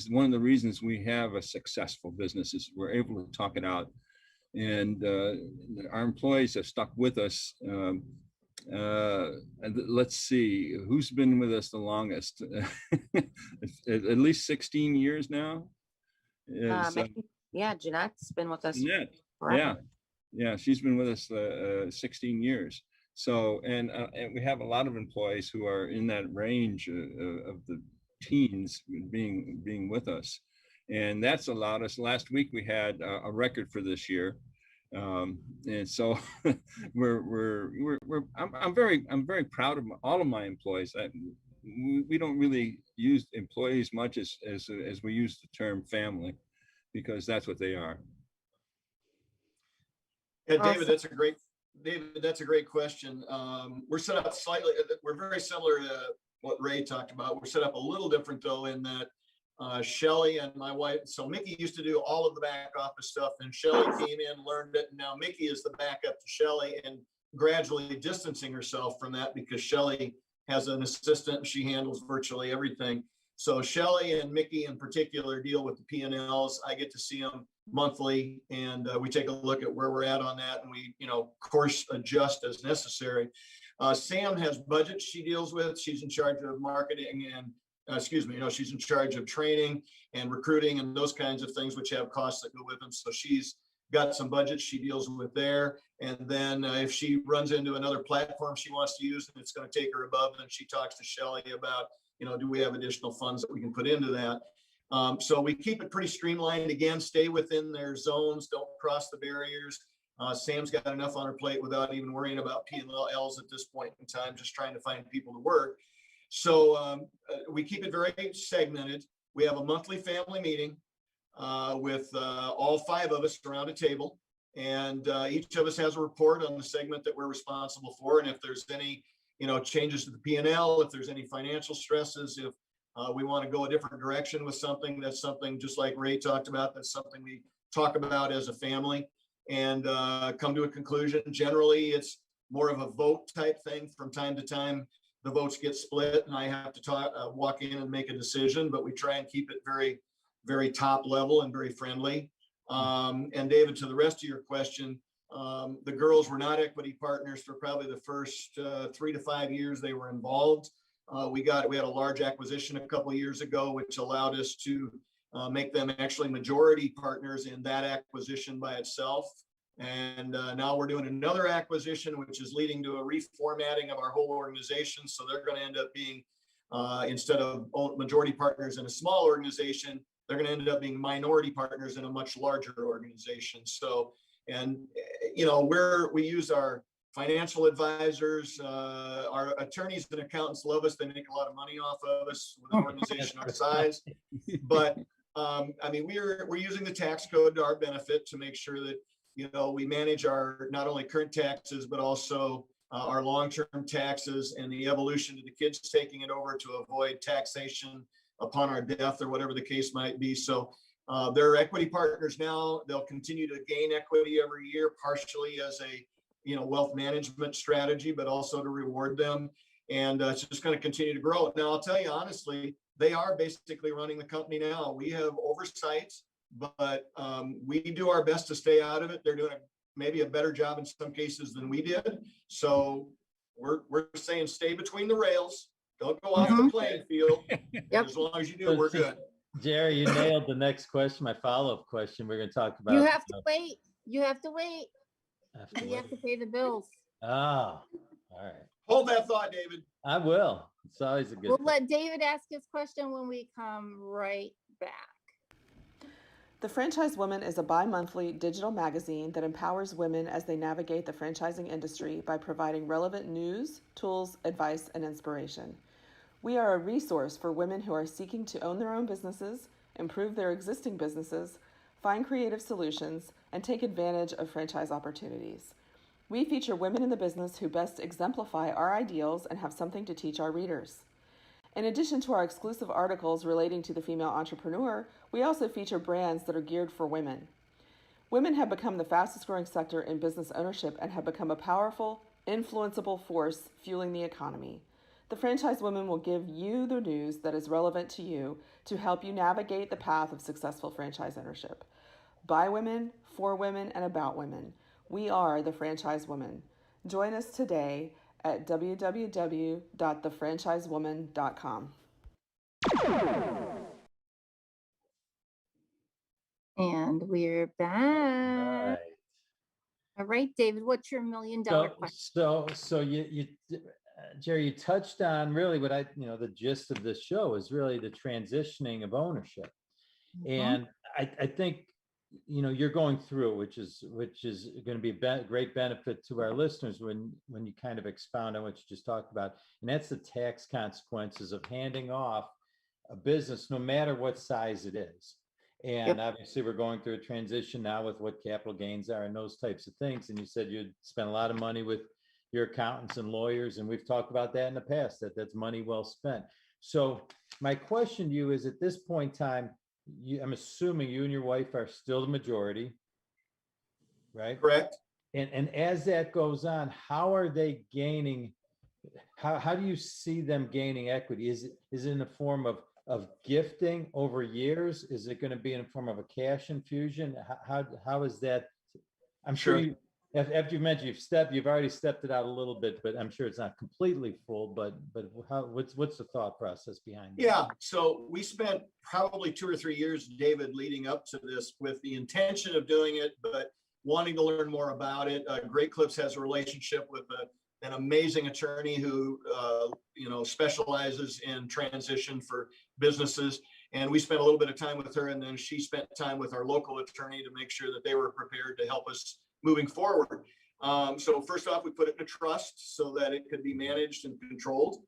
one of the reasons we have a successful business, is we're able to talk it out. And our employees have stuck with us. Let's see, who's been with us the longest? At least 16 years now. Yeah, Jeanette's been with us. Jeanette, forever. yeah, she's been with us 16 years. So, and we have a lot of employees who are in that range of the teens being with us, and that's allowed us. Last week we had a record for this year. And so I'm very proud of all of my employees. We don't really use employees much as we use the term family, because that's what they are. Yeah, David, that's a great question. We're set up slightly, we're very similar to what Ray talked about. We're set up a little different though, in that Shelly and my wife, so Mickey used to do all of the back office stuff, and Shelly came in, learned it, and now Mickey is the backup to Shelly, and gradually distancing herself from that because Shelly has an assistant. She handles virtually everything. So Shelly and Mickey in particular deal with the P&Ls. I get to see them monthly, and we take a look at where we're at on that, and we, you know, course adjust as necessary. Sam has budgets she deals with. She's in charge of marketing and she's in charge of training and recruiting and those kinds of things, which have costs that go with them. So she's got some budgets she deals with there. And then if she runs into another platform she wants to use and it's going to take her above, then she talks to Shelley about, do we have additional funds that we can put into that? So we keep it pretty streamlined. Again, stay within their zones, don't cross the barriers. Sam's got enough on her plate without even worrying about P&Ls at this point in time, just trying to find people to work. So we keep it very segmented. We have a monthly family meeting with all 5 of us around a table. And each of us has a report on the segment that we're responsible for. And if there's any, changes to the P&L, if there's any financial stresses, if we want to go a different direction with something, that's something just like Ray talked about, that's something we talk about as a family and come to a conclusion. Generally, it's more of a vote type thing. From time to time, the votes get split and I have to walk in and make a decision, but we try and keep it very, very top level and very friendly. And David, to the rest of your question, the girls were not equity partners for probably the first 3 to 5 years they were involved. We had a large acquisition a couple of years ago, which allowed us to make them actually majority partners in that acquisition by itself. And now we're doing another acquisition, which is leading to a reformatting of our whole organization. So they're going to end up being, instead of majority partners in a small organization, they're going to end up being minority partners in a much larger organization. So, and, we use our financial advisors, our attorneys and accountants love us. They make a lot of money off of us with an organization our size. But, we're using the tax code to our benefit to make sure that, we manage our not only current taxes, but also our long-term taxes and the evolution of the kids taking it over to avoid taxation upon our death or whatever the case might be. So they're equity partners now. They'll continue to gain equity every year, partially as a wealth management strategy, but also to reward them. And it's just going to continue to grow. Now, I'll tell you honestly, they are basically running the company now. We have oversight, but we do our best to stay out of it. They're doing maybe a better job in some cases than we did. So we're saying stay between the rails. Don't go off the playing field. Yep. As long as you do, we're good. Jerry, you nailed the next question, my follow-up question. We're going to talk about. You have to wait. You have to wait. You have to pay the bills. Oh, all right. Hold that thought, David. I will. It's always a good We'll thing. let David ask his question when we come right back. The Franchise Woman is a bi-monthly digital magazine that empowers women as they navigate the franchising industry by providing relevant news, tools, advice, and inspiration. We are a resource for women who are seeking to own their own businesses, improve their existing businesses, find creative solutions, and take advantage of franchise opportunities. We feature women in the business who best exemplify our ideals and have something to teach our readers. In addition to our exclusive articles relating to the female entrepreneur, we also feature brands that are geared for women. Women have become the fastest growing sector in business ownership and have become a powerful, influenceable force fueling the economy. The Franchise Woman will give you the news that is relevant to you to help you navigate the path of successful franchise ownership. By women, for women, and about women. We are the Franchise Woman. Join us today at www.thefranchisewoman.com. And we're back. All right, David, what's your $1 million question? So you Jerry, you touched on really what the gist of this show is really the transitioning of ownership. And I think, you're going through, which is going to be a great benefit to our listeners when you kind of expound on what you just talked about. And that's the tax consequences of handing off a business, no matter what size it is. And obviously we're going through a transition now with what capital gains are and those types of things. And you said you'd spend a lot of money with your accountants and lawyers, and we've talked about that in the past, that's money well spent. So my question to you is, at this point in time, I'm assuming you and your wife are still the majority, right? Correct. And as that goes on, how are they gaining? How do you see them gaining equity? Is it in the form of gifting over years? Is it going to be in the form of a cash infusion? How is that? I'm sure you. After you mentioned you've already stepped it out a little bit, but I'm sure it's not completely full. But what's the thought process behind it? Yeah, so we spent probably 2 or 3 years, David, leading up to this with the intention of doing it, but wanting to learn more about it. Great Clips has a relationship with an amazing attorney who, specializes in transition for businesses. And we spent a little bit of time with her, and then she spent time with our local attorney to make sure that they were prepared to help us moving forward. So first off, we put it in a trust so that it could be managed and controlled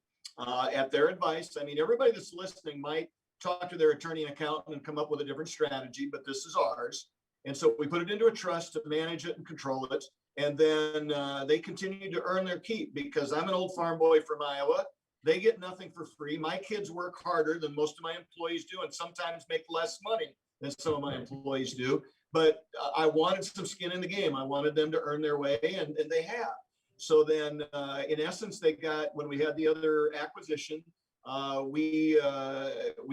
at their advice. I mean, everybody that's listening might talk to their attorney and accountant and come up with a different strategy, but this is ours. And so we put it into a trust to manage it and control it. And then they continue to earn their keep, because I'm an old farm boy from Iowa. They get nothing for free. My kids work harder than most of my employees do, and sometimes make less money than some of my employees do. But I wanted some skin in the game. I wanted them to earn their way, and they have. So then, in essence, they got, when we had the other acquisition, we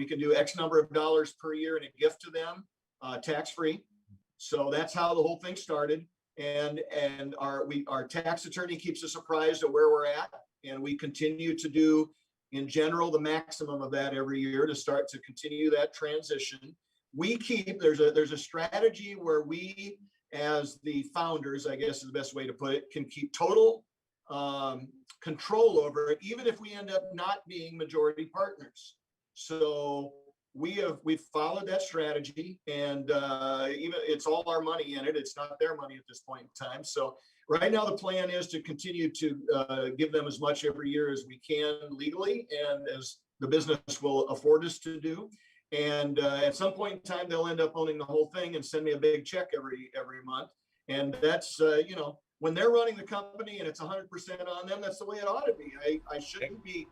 can do X number of dollars per year in a gift to them, tax-free. So that's how the whole thing started. And our tax attorney keeps us apprised of where we're at, and we continue to do, in general, the maximum of that every year to start to continue that transition. We keep, there's a strategy where we, as the founders, I guess is the best way to put it, can keep total control over it, even if we end up not being majority partners. So we've followed that strategy, and even it's all our money in it. It's not their money at this point in time. So right now the plan is to continue to give them as much every year as we can legally, and as the business will afford us to do. And at some point in time, they'll end up owning the whole thing and send me a big check every month. And that's, when they're running the company and it's 100% on them, that's the way it ought to be. I shouldn't be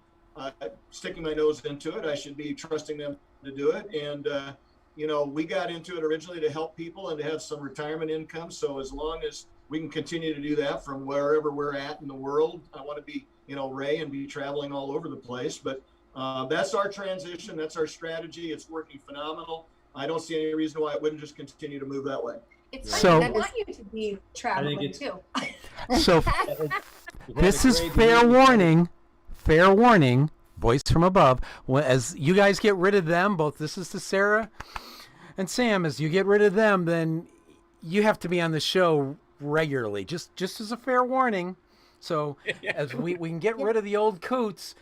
sticking my nose into it. I should be trusting them to do it. And, we got into it originally to help people and to have some retirement income. So as long as we can continue to do that from wherever we're at in the world, I want to be, Ray, and be traveling all over the place. But that's our transition. That's our strategy. It's working phenomenal. I don't see any reason why it wouldn't just continue to move that way. It's So- funny. I want you to be traveling too. So this is fair warning, voice from above. As you guys get rid of them, both, this is to Sarah and Sam, as you get rid of them, then you have to be on the show regularly, just as a fair warning. So as we can get rid of the old coots,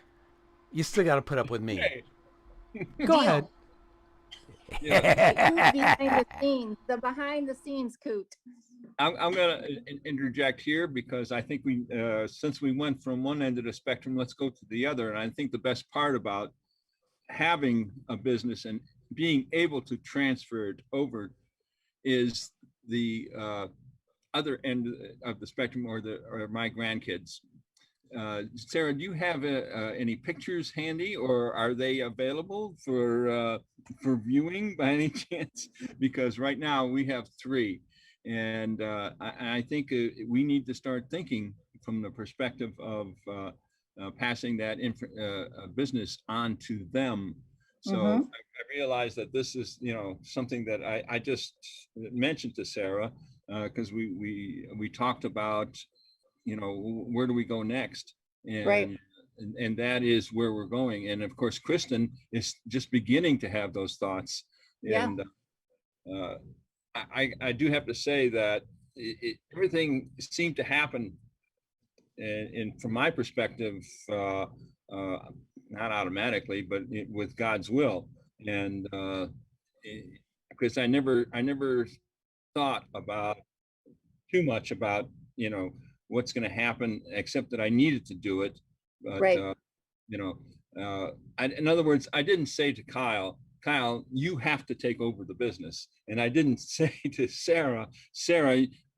you still got to put up with me. Go ahead. The behind the scenes coot. I'm going to interject here, because I think since we went from one end of the spectrum, let's go to the other. And I think the best part about having a business and being able to transfer it over is the other end of the spectrum, or my grandkids. Sarah, do you have any pictures handy, or are they available for viewing by any chance? Because right now we have 3. And I think we need to start thinking from the perspective of passing that business on to them. So I realize that this is, something that I just mentioned to Sarah, because we talked about, where do we go next? And, right. And that is where we're going. And of course, Kristin is just beginning to have those thoughts. And I do have to say that everything seemed to happen, and from my perspective, not automatically, but with God's will. And because I never thought about too much about, what's going to happen, except that I needed to do it. But, right. In other words, I didn't say to Kyle, you have to take over the business. And I didn't say to Sarah,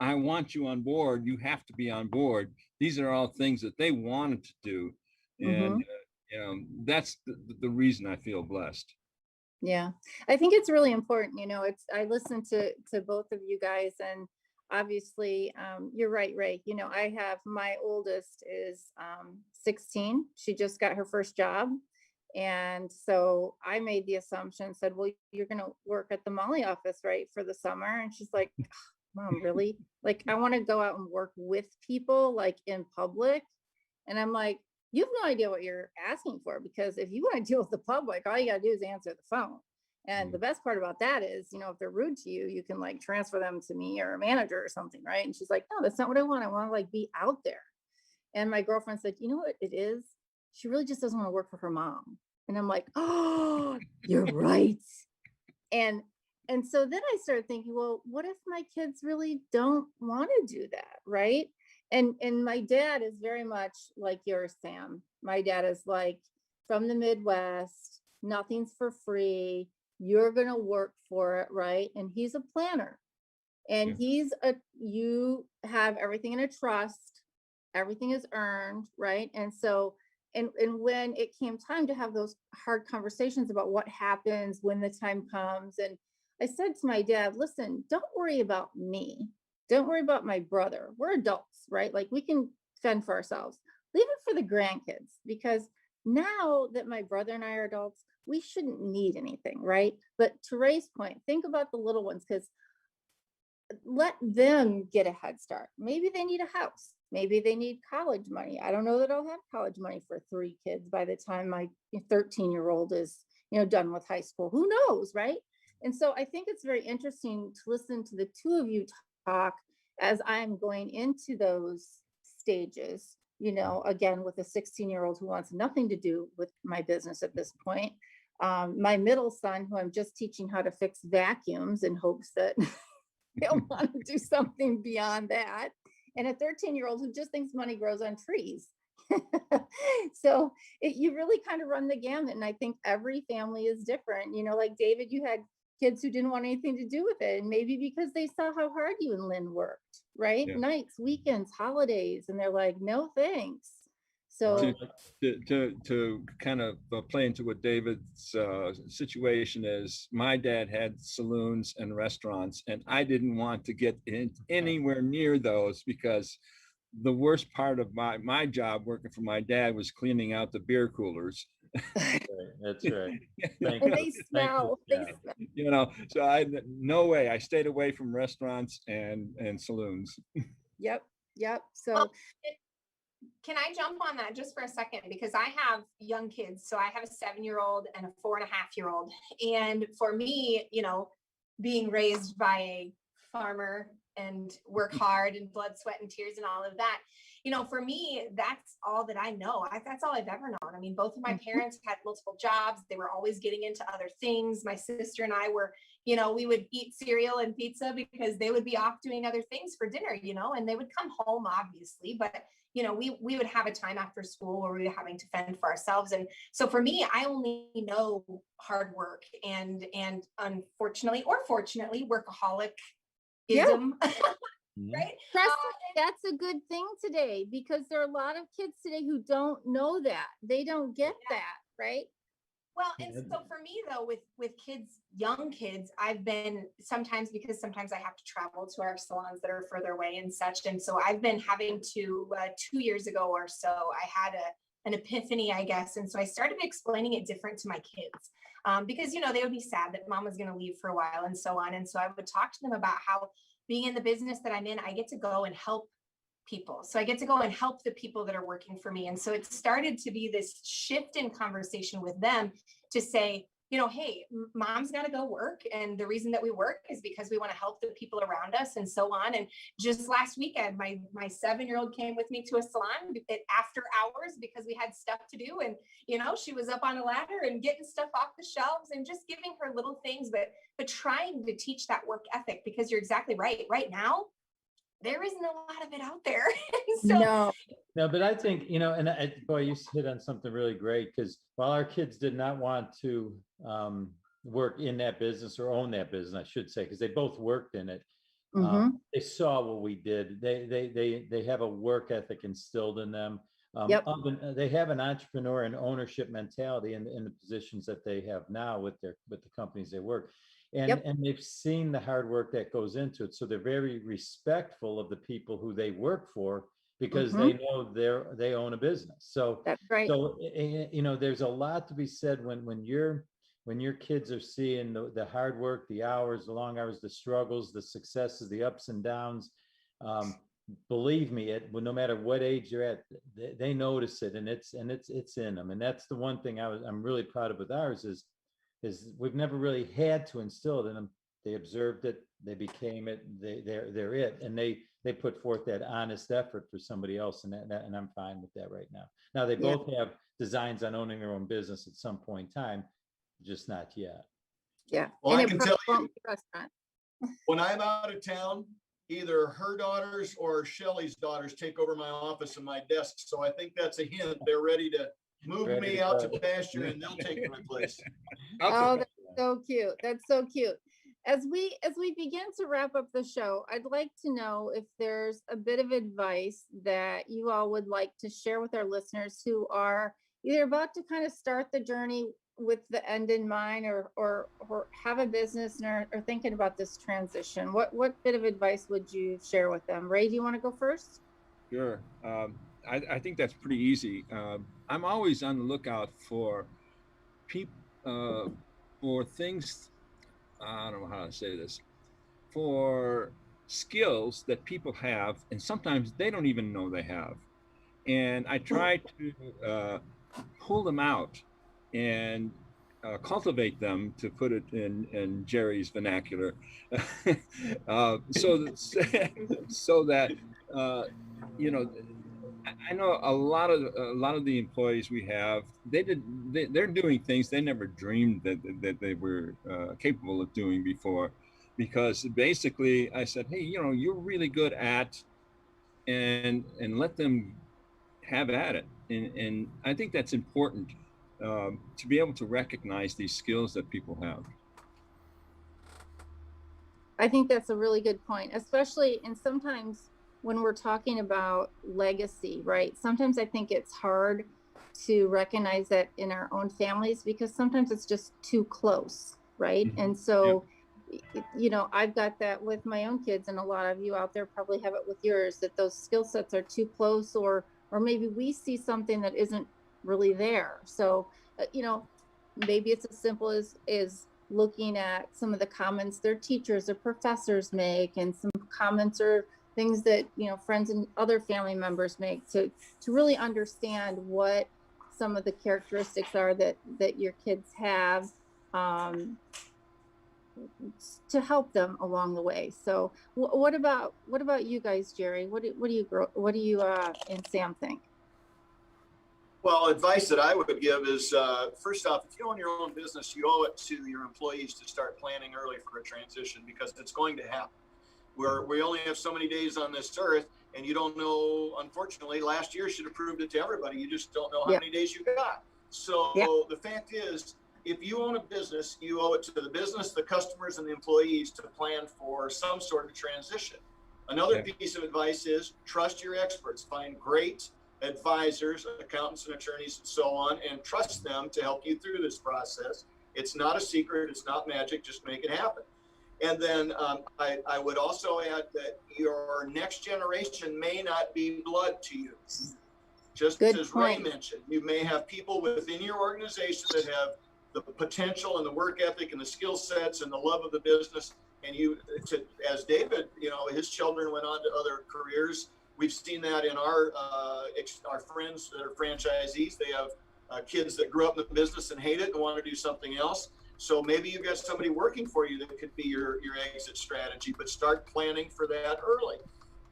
I want you on board. You have to be on board. These are all things that they wanted to do. And, that's the reason I feel blessed. Yeah, I think it's really important. I listened to both of you guys, and obviously you're right, Ray. I have, my oldest is 16. She just got her first job. And so I made the assumption, said, well, you're going to work at the Molly office, right, for the summer? And she's like, Mom, really? Like, I want to go out and work with people, like in public. And I'm like, you have no idea what you're asking for, because if you want to deal with the public, all you got to do is answer the phone. And the best part about that is, you know, if they're rude to you, you can like transfer them to me or a manager or something, right? And she's like, no, that's not what I want. I want to like be out there. And my girlfriend said, you know what it is? She really just doesn't want to work for her mom. And I'm like, oh, you're right. And so then I started thinking, well, what if my kids really don't want to do that, right? And my dad is very much like yours, Sam. My dad is like, from the Midwest, nothing's for free. You're going to work for it, right? And he's a planner. And you have everything in a trust. Everything is earned, right? And so, and when it came time to have those hard conversations about what happens when the time comes, and I said to my dad, listen, don't worry about me. Don't worry about my brother. We're adults, right? Like we can fend for ourselves. Leave it for the grandkids, because now that my brother and I are adults, we shouldn't need anything, right? But to Ray's point, think about the little ones, because let them get a head start. Maybe they need a house. Maybe they need college money. I don't know that I'll have college money for 3 kids by the time my 13-year-old is, you know, done with high school. Who knows, right? And so I think it's very interesting to listen to the two of you talk as I'm going into those stages, you know, again, with a 16-year-old who wants nothing to do with my business at this point. My middle son, who I'm just teaching how to fix vacuums in hopes that he'll want to do something beyond that. And a 13-year-old who just thinks money grows on trees. So you really kind of run the gamut. And I think every family is different. You know, like David, you had kids who didn't want anything to do with it. And maybe because they saw how hard you and Lynn worked, right? Yeah. Nights, weekends, holidays. And they're like, no, thanks. So to kind of play into what David's situation is, my dad had saloons and restaurants, and I didn't want to get anywhere near those, because the worst part of my job working for my dad was cleaning out the beer coolers. That's right. and they smell. You know, so no way. I stayed away from restaurants and saloons. Yep. So. Well, can I jump on that just for a second? Because I have young kids. So I have a 7-year-old and a 4.5-year-old. And for me, you know, being raised by a farmer and work hard and blood, sweat, and tears and all of that, you know, for me, that's all that I know. That's all I've ever known. I mean, both of my parents had multiple jobs. They were always getting into other things. My sister and I were, you know, we would eat cereal and pizza because they would be off doing other things for dinner, you know, and they would come home, obviously, but you know, we would have a time after school where we were having to fend for ourselves. And so for me, I only know hard work and unfortunately or fortunately, workaholism. Right? That's a good thing today, because there are a lot of kids today who don't know that. They don't get that, right? Well, and so for me though, with kids, young kids, I've been sometimes I have to travel to our salons that are further away and such. And so I've been having to, 2 years ago or so, I had an epiphany, I guess. And so I started explaining it different to my kids because, you know, they would be sad that mom was going to leave for a while and so on. And so I would talk to them about how being in the business that I'm in, I get to go and help people. So I get to go and help the people that are working for me. And so it started to be this shift in conversation with them to say, you know, hey, mom's got to go work. And the reason that we work is because we want to help the people around us and so on. And just last weekend, my 7-year-old came with me to a salon after hours because we had stuff to do. And, you know, she was up on a ladder and getting stuff off the shelves and just giving her little things, but trying to teach that work ethic, because you're exactly right. Right now, there isn't a lot of it out there. So, no, but I think, you know, and boy, you hit on something really great, because while our kids did not want to work in that business or own that business, I should say, because they both worked in it. They saw what we did. They have a work ethic instilled in them. They have an entrepreneur and ownership mentality in the positions that they have now with the companies they work. And they've seen the hard work that goes into it. So they're very respectful of the people who they work for, because they know they own a business. So that's right. So, you know, there's a lot to be said when your kids are seeing the hard work, the hours, the long hours, the struggles, the successes, the ups and downs. Believe me, no matter what age you're at, they notice it, and it's in them. And that's the one thing I'm really proud of with ours is, is we've never really had to instill it in them. They observed it, they became it, they're it, and they put forth that honest effort for somebody else, and and I'm fine with that right now. Now they both have designs on owning their own business at some point in time, just not yet. Yeah. Well, And I it can probably tell you, won't be a restaurant. when I'm out of town, either her daughters or Shelly's daughters take over my office and my desk. So I think that's a hint. They're ready to move Ready me to out go. to pasture and they'll take my place. Oh, that's so cute. That's so cute. As we begin to wrap up the show, I'd like to know if there's a bit of advice that you all would like to share with our listeners who are either about to kind of start the journey with the end in mind, or have a business and are thinking about this transition. What bit of advice would you share with them? Ray, do you want to go first? Sure. I think that's pretty easy. I'm always on the lookout for for things, I don't know how to say this, for skills that people have, and sometimes they don't even know they have. And I try to pull them out and cultivate them, to put it in Jerry's vernacular, so that you know, I know a lot of the employees we have, they're doing things they never dreamed that they were capable of doing before, because basically I said, hey, you're really good at, and let them have at it. And I think that's important, to be able to recognize these skills that people have. I think that's a really good point, especially, and sometimes when we're talking about legacy, right? Sometimes I think it's hard to recognize that in our own families, because sometimes it's just too close, right? Mm-hmm. And so, I've got that with my own kids, and a lot of you out there probably have it with yours, that those skill sets are too close, or maybe we see something that isn't really there. So, maybe it's as simple as looking at some of the comments their teachers or professors make, and some comments or things that friends and other family members make, to really understand what some of the characteristics are that your kids have, to help them along the way. So what about you guys, Jerry? What do you and Sam think? Well, advice that I would give is, first off, if you own your own business, you owe it to your employees to start planning early for a transition, because it's going to happen. We only have so many days on this earth, and you don't know. Unfortunately, last year should have proved it to everybody. You just don't know how many days you got. So the fact is, if you own a business, you owe it to the business, the customers, and the employees to plan for some sort of transition. Another piece of advice is trust your experts. Find great advisors, accountants and attorneys and so on, and trust them to help you through this process. It's not a secret. It's not magic. Just make it happen. And then I would also add that your next generation may not be blood to you. Just as Ray mentioned, you may have people within your organization that have the potential and the work ethic and the skill sets and the love of the business. And as David, his children went on to other careers. We've seen that in our friends that are franchisees. They have kids that grew up in the business and hate it and want to do something else. So maybe you've got somebody working for you that could be your exit strategy, but start planning for that early.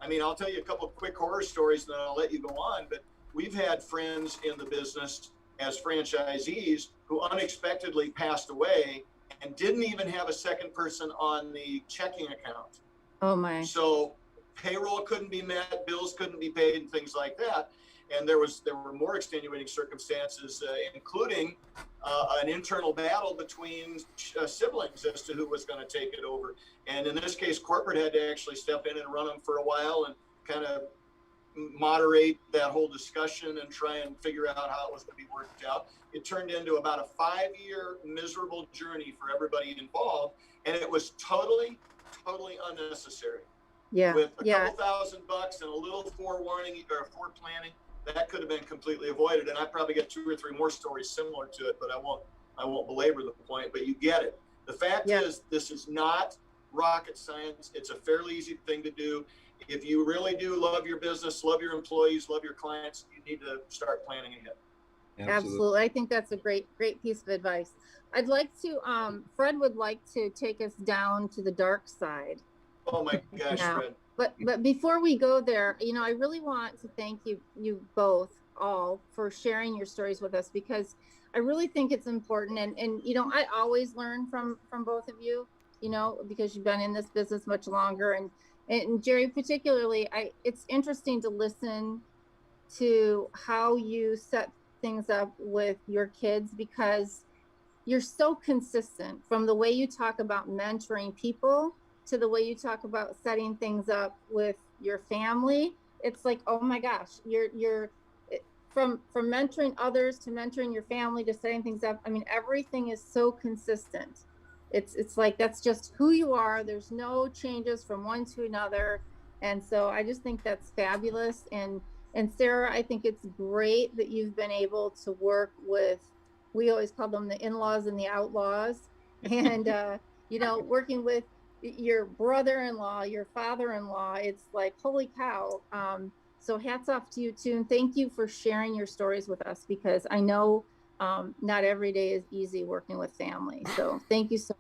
I mean, I'll tell you a couple of quick horror stories and then I'll let you go on, but we've had friends in the business as franchisees who unexpectedly passed away and didn't even have a second person on the checking account. Oh my. So payroll couldn't be met, bills couldn't be paid, and things like that. And there were more extenuating circumstances, including an internal battle between siblings as to who was going to take it over. And in this case, corporate had to actually step in and run them for a while and kind of moderate that whole discussion and try and figure out how it was going to be worked out. It turned into about a 5-year miserable journey for everybody involved, and it was totally unnecessary. Yeah. With a couple $1,000 and a little forewarning or foreplanning, that could have been completely avoided. And I probably got 2 or 3 more stories similar to it, but I won't belabor the point. But you get it. The fact is, this is not rocket science. It's a fairly easy thing to do. If you really do love your business, love your employees, love your clients, you need to start planning ahead. Absolutely. I think that's a great piece of advice. I'd like to, Fred would like to take us down to the dark side. Oh my gosh, Now, Fred. but before we go there, I really want to thank you both all for sharing your stories with us, because I really think it's important. And I always learn from both of you, because you've been in this business much longer. And Jerry, particularly, it's interesting to listen to how you set things up with your kids, because you're so consistent from the way you talk about mentoring people to the way you talk about setting things up with your family. It's like, oh my gosh, you're from mentoring others to mentoring your family to setting things up. I mean, everything is so consistent. It's like, that's just who you are. There's no changes from one to another. And so I just think that's fabulous. And Sarah, I think it's great that you've been able to work with, we always call them the in-laws and the outlaws, and working with your brother-in-law, your father-in-law. It's like, holy cow. So hats off to you too. And thank you for sharing your stories with us, because I know not every day is easy working with family. So thank you so much.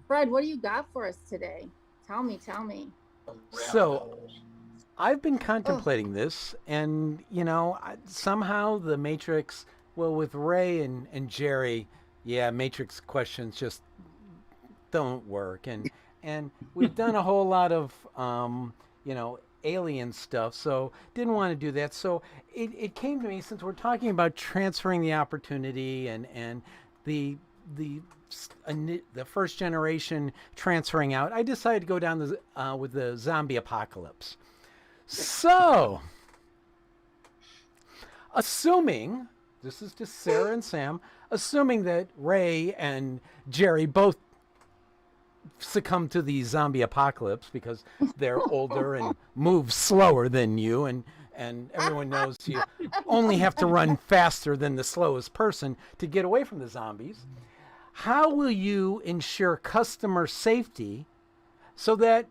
Fred, what do you got for us today? Tell me. So I've been contemplating this, and somehow the Matrix, well, with Ray and Jerry, Matrix questions just don't work. And we've done a whole lot of alien stuff, so didn't want to do that. So it came to me, since we're talking about transferring the opportunity and the first generation transferring out, I decided to go down with the zombie apocalypse. So, assuming, this is to Sarah and Sam, assuming that Ray and Jerry both succumb to the zombie apocalypse because they're older and move slower than you, and everyone knows you only have to run faster than the slowest person to get away from the zombies. How will you ensure customer safety so that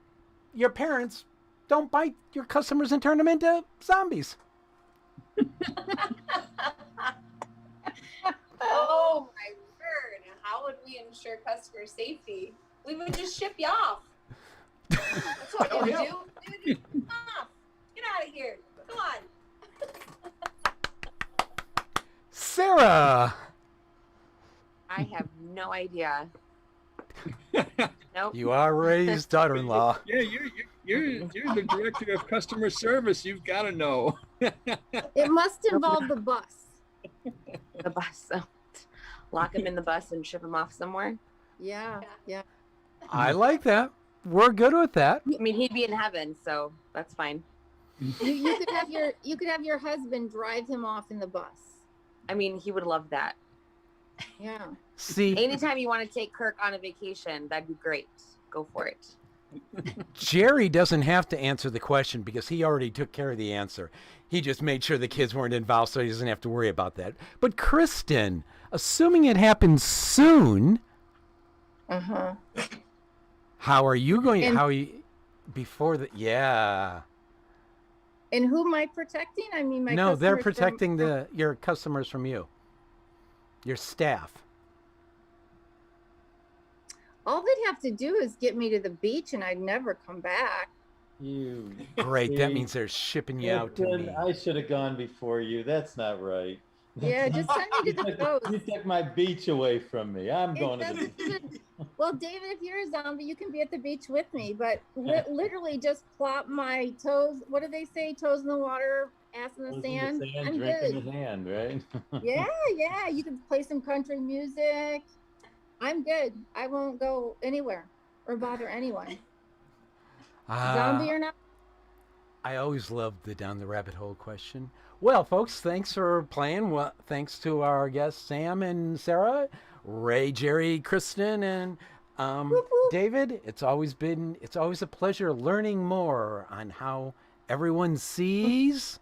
your parents don't bite your customers and turn them into zombies? Oh my word. How would we ensure customer safety? We would just ship you off. That's what we would do. We would just off. Get out of here. Come on. Sarah! I have no idea. Nope. You are Ray's daughter-in-law. Yeah, you're the director of customer service. You've got to know. It must involve the bus. The bus. Lock him in the bus and ship him off somewhere. Yeah. I like that. We're good with that. I mean, he'd be in heaven, so that's fine. You could have your husband drive him off in the bus. I mean, he would love that. Yeah. See, Anytime you want to take Kirk on a vacation, that'd be great. Go for it. Jerry doesn't have to answer the question because he already took care of the answer. He just made sure the kids weren't involved, so he doesn't have to worry about that. But Kristin, assuming it happens soon, how are you going? Before the? Yeah. And who am I protecting? I mean, no, they're protecting your customers from you, your staff. All they'd have to do is get me to the beach, and I'd never come back. Great. That means they're shipping you out to me. I should have gone before you. That's not right. Yeah, just send me to the coast. You took my beach away from me. I'm going to the beach. Well, David, if you're a zombie, you can be at the beach with me, but literally just plop my toes. What do they say? Toes in the water, ass in the sand. I'm drink good. in the hand, right? Yeah. You can play some country music. I'm good. I won't go anywhere or bother anyone. Zombie or not? I always loved the down the rabbit hole question. Well, folks, thanks for playing. Well, thanks to our guests, Sam and Sarah, Ray, Jerry, Kristin, and David. It's always a pleasure learning more on how everyone sees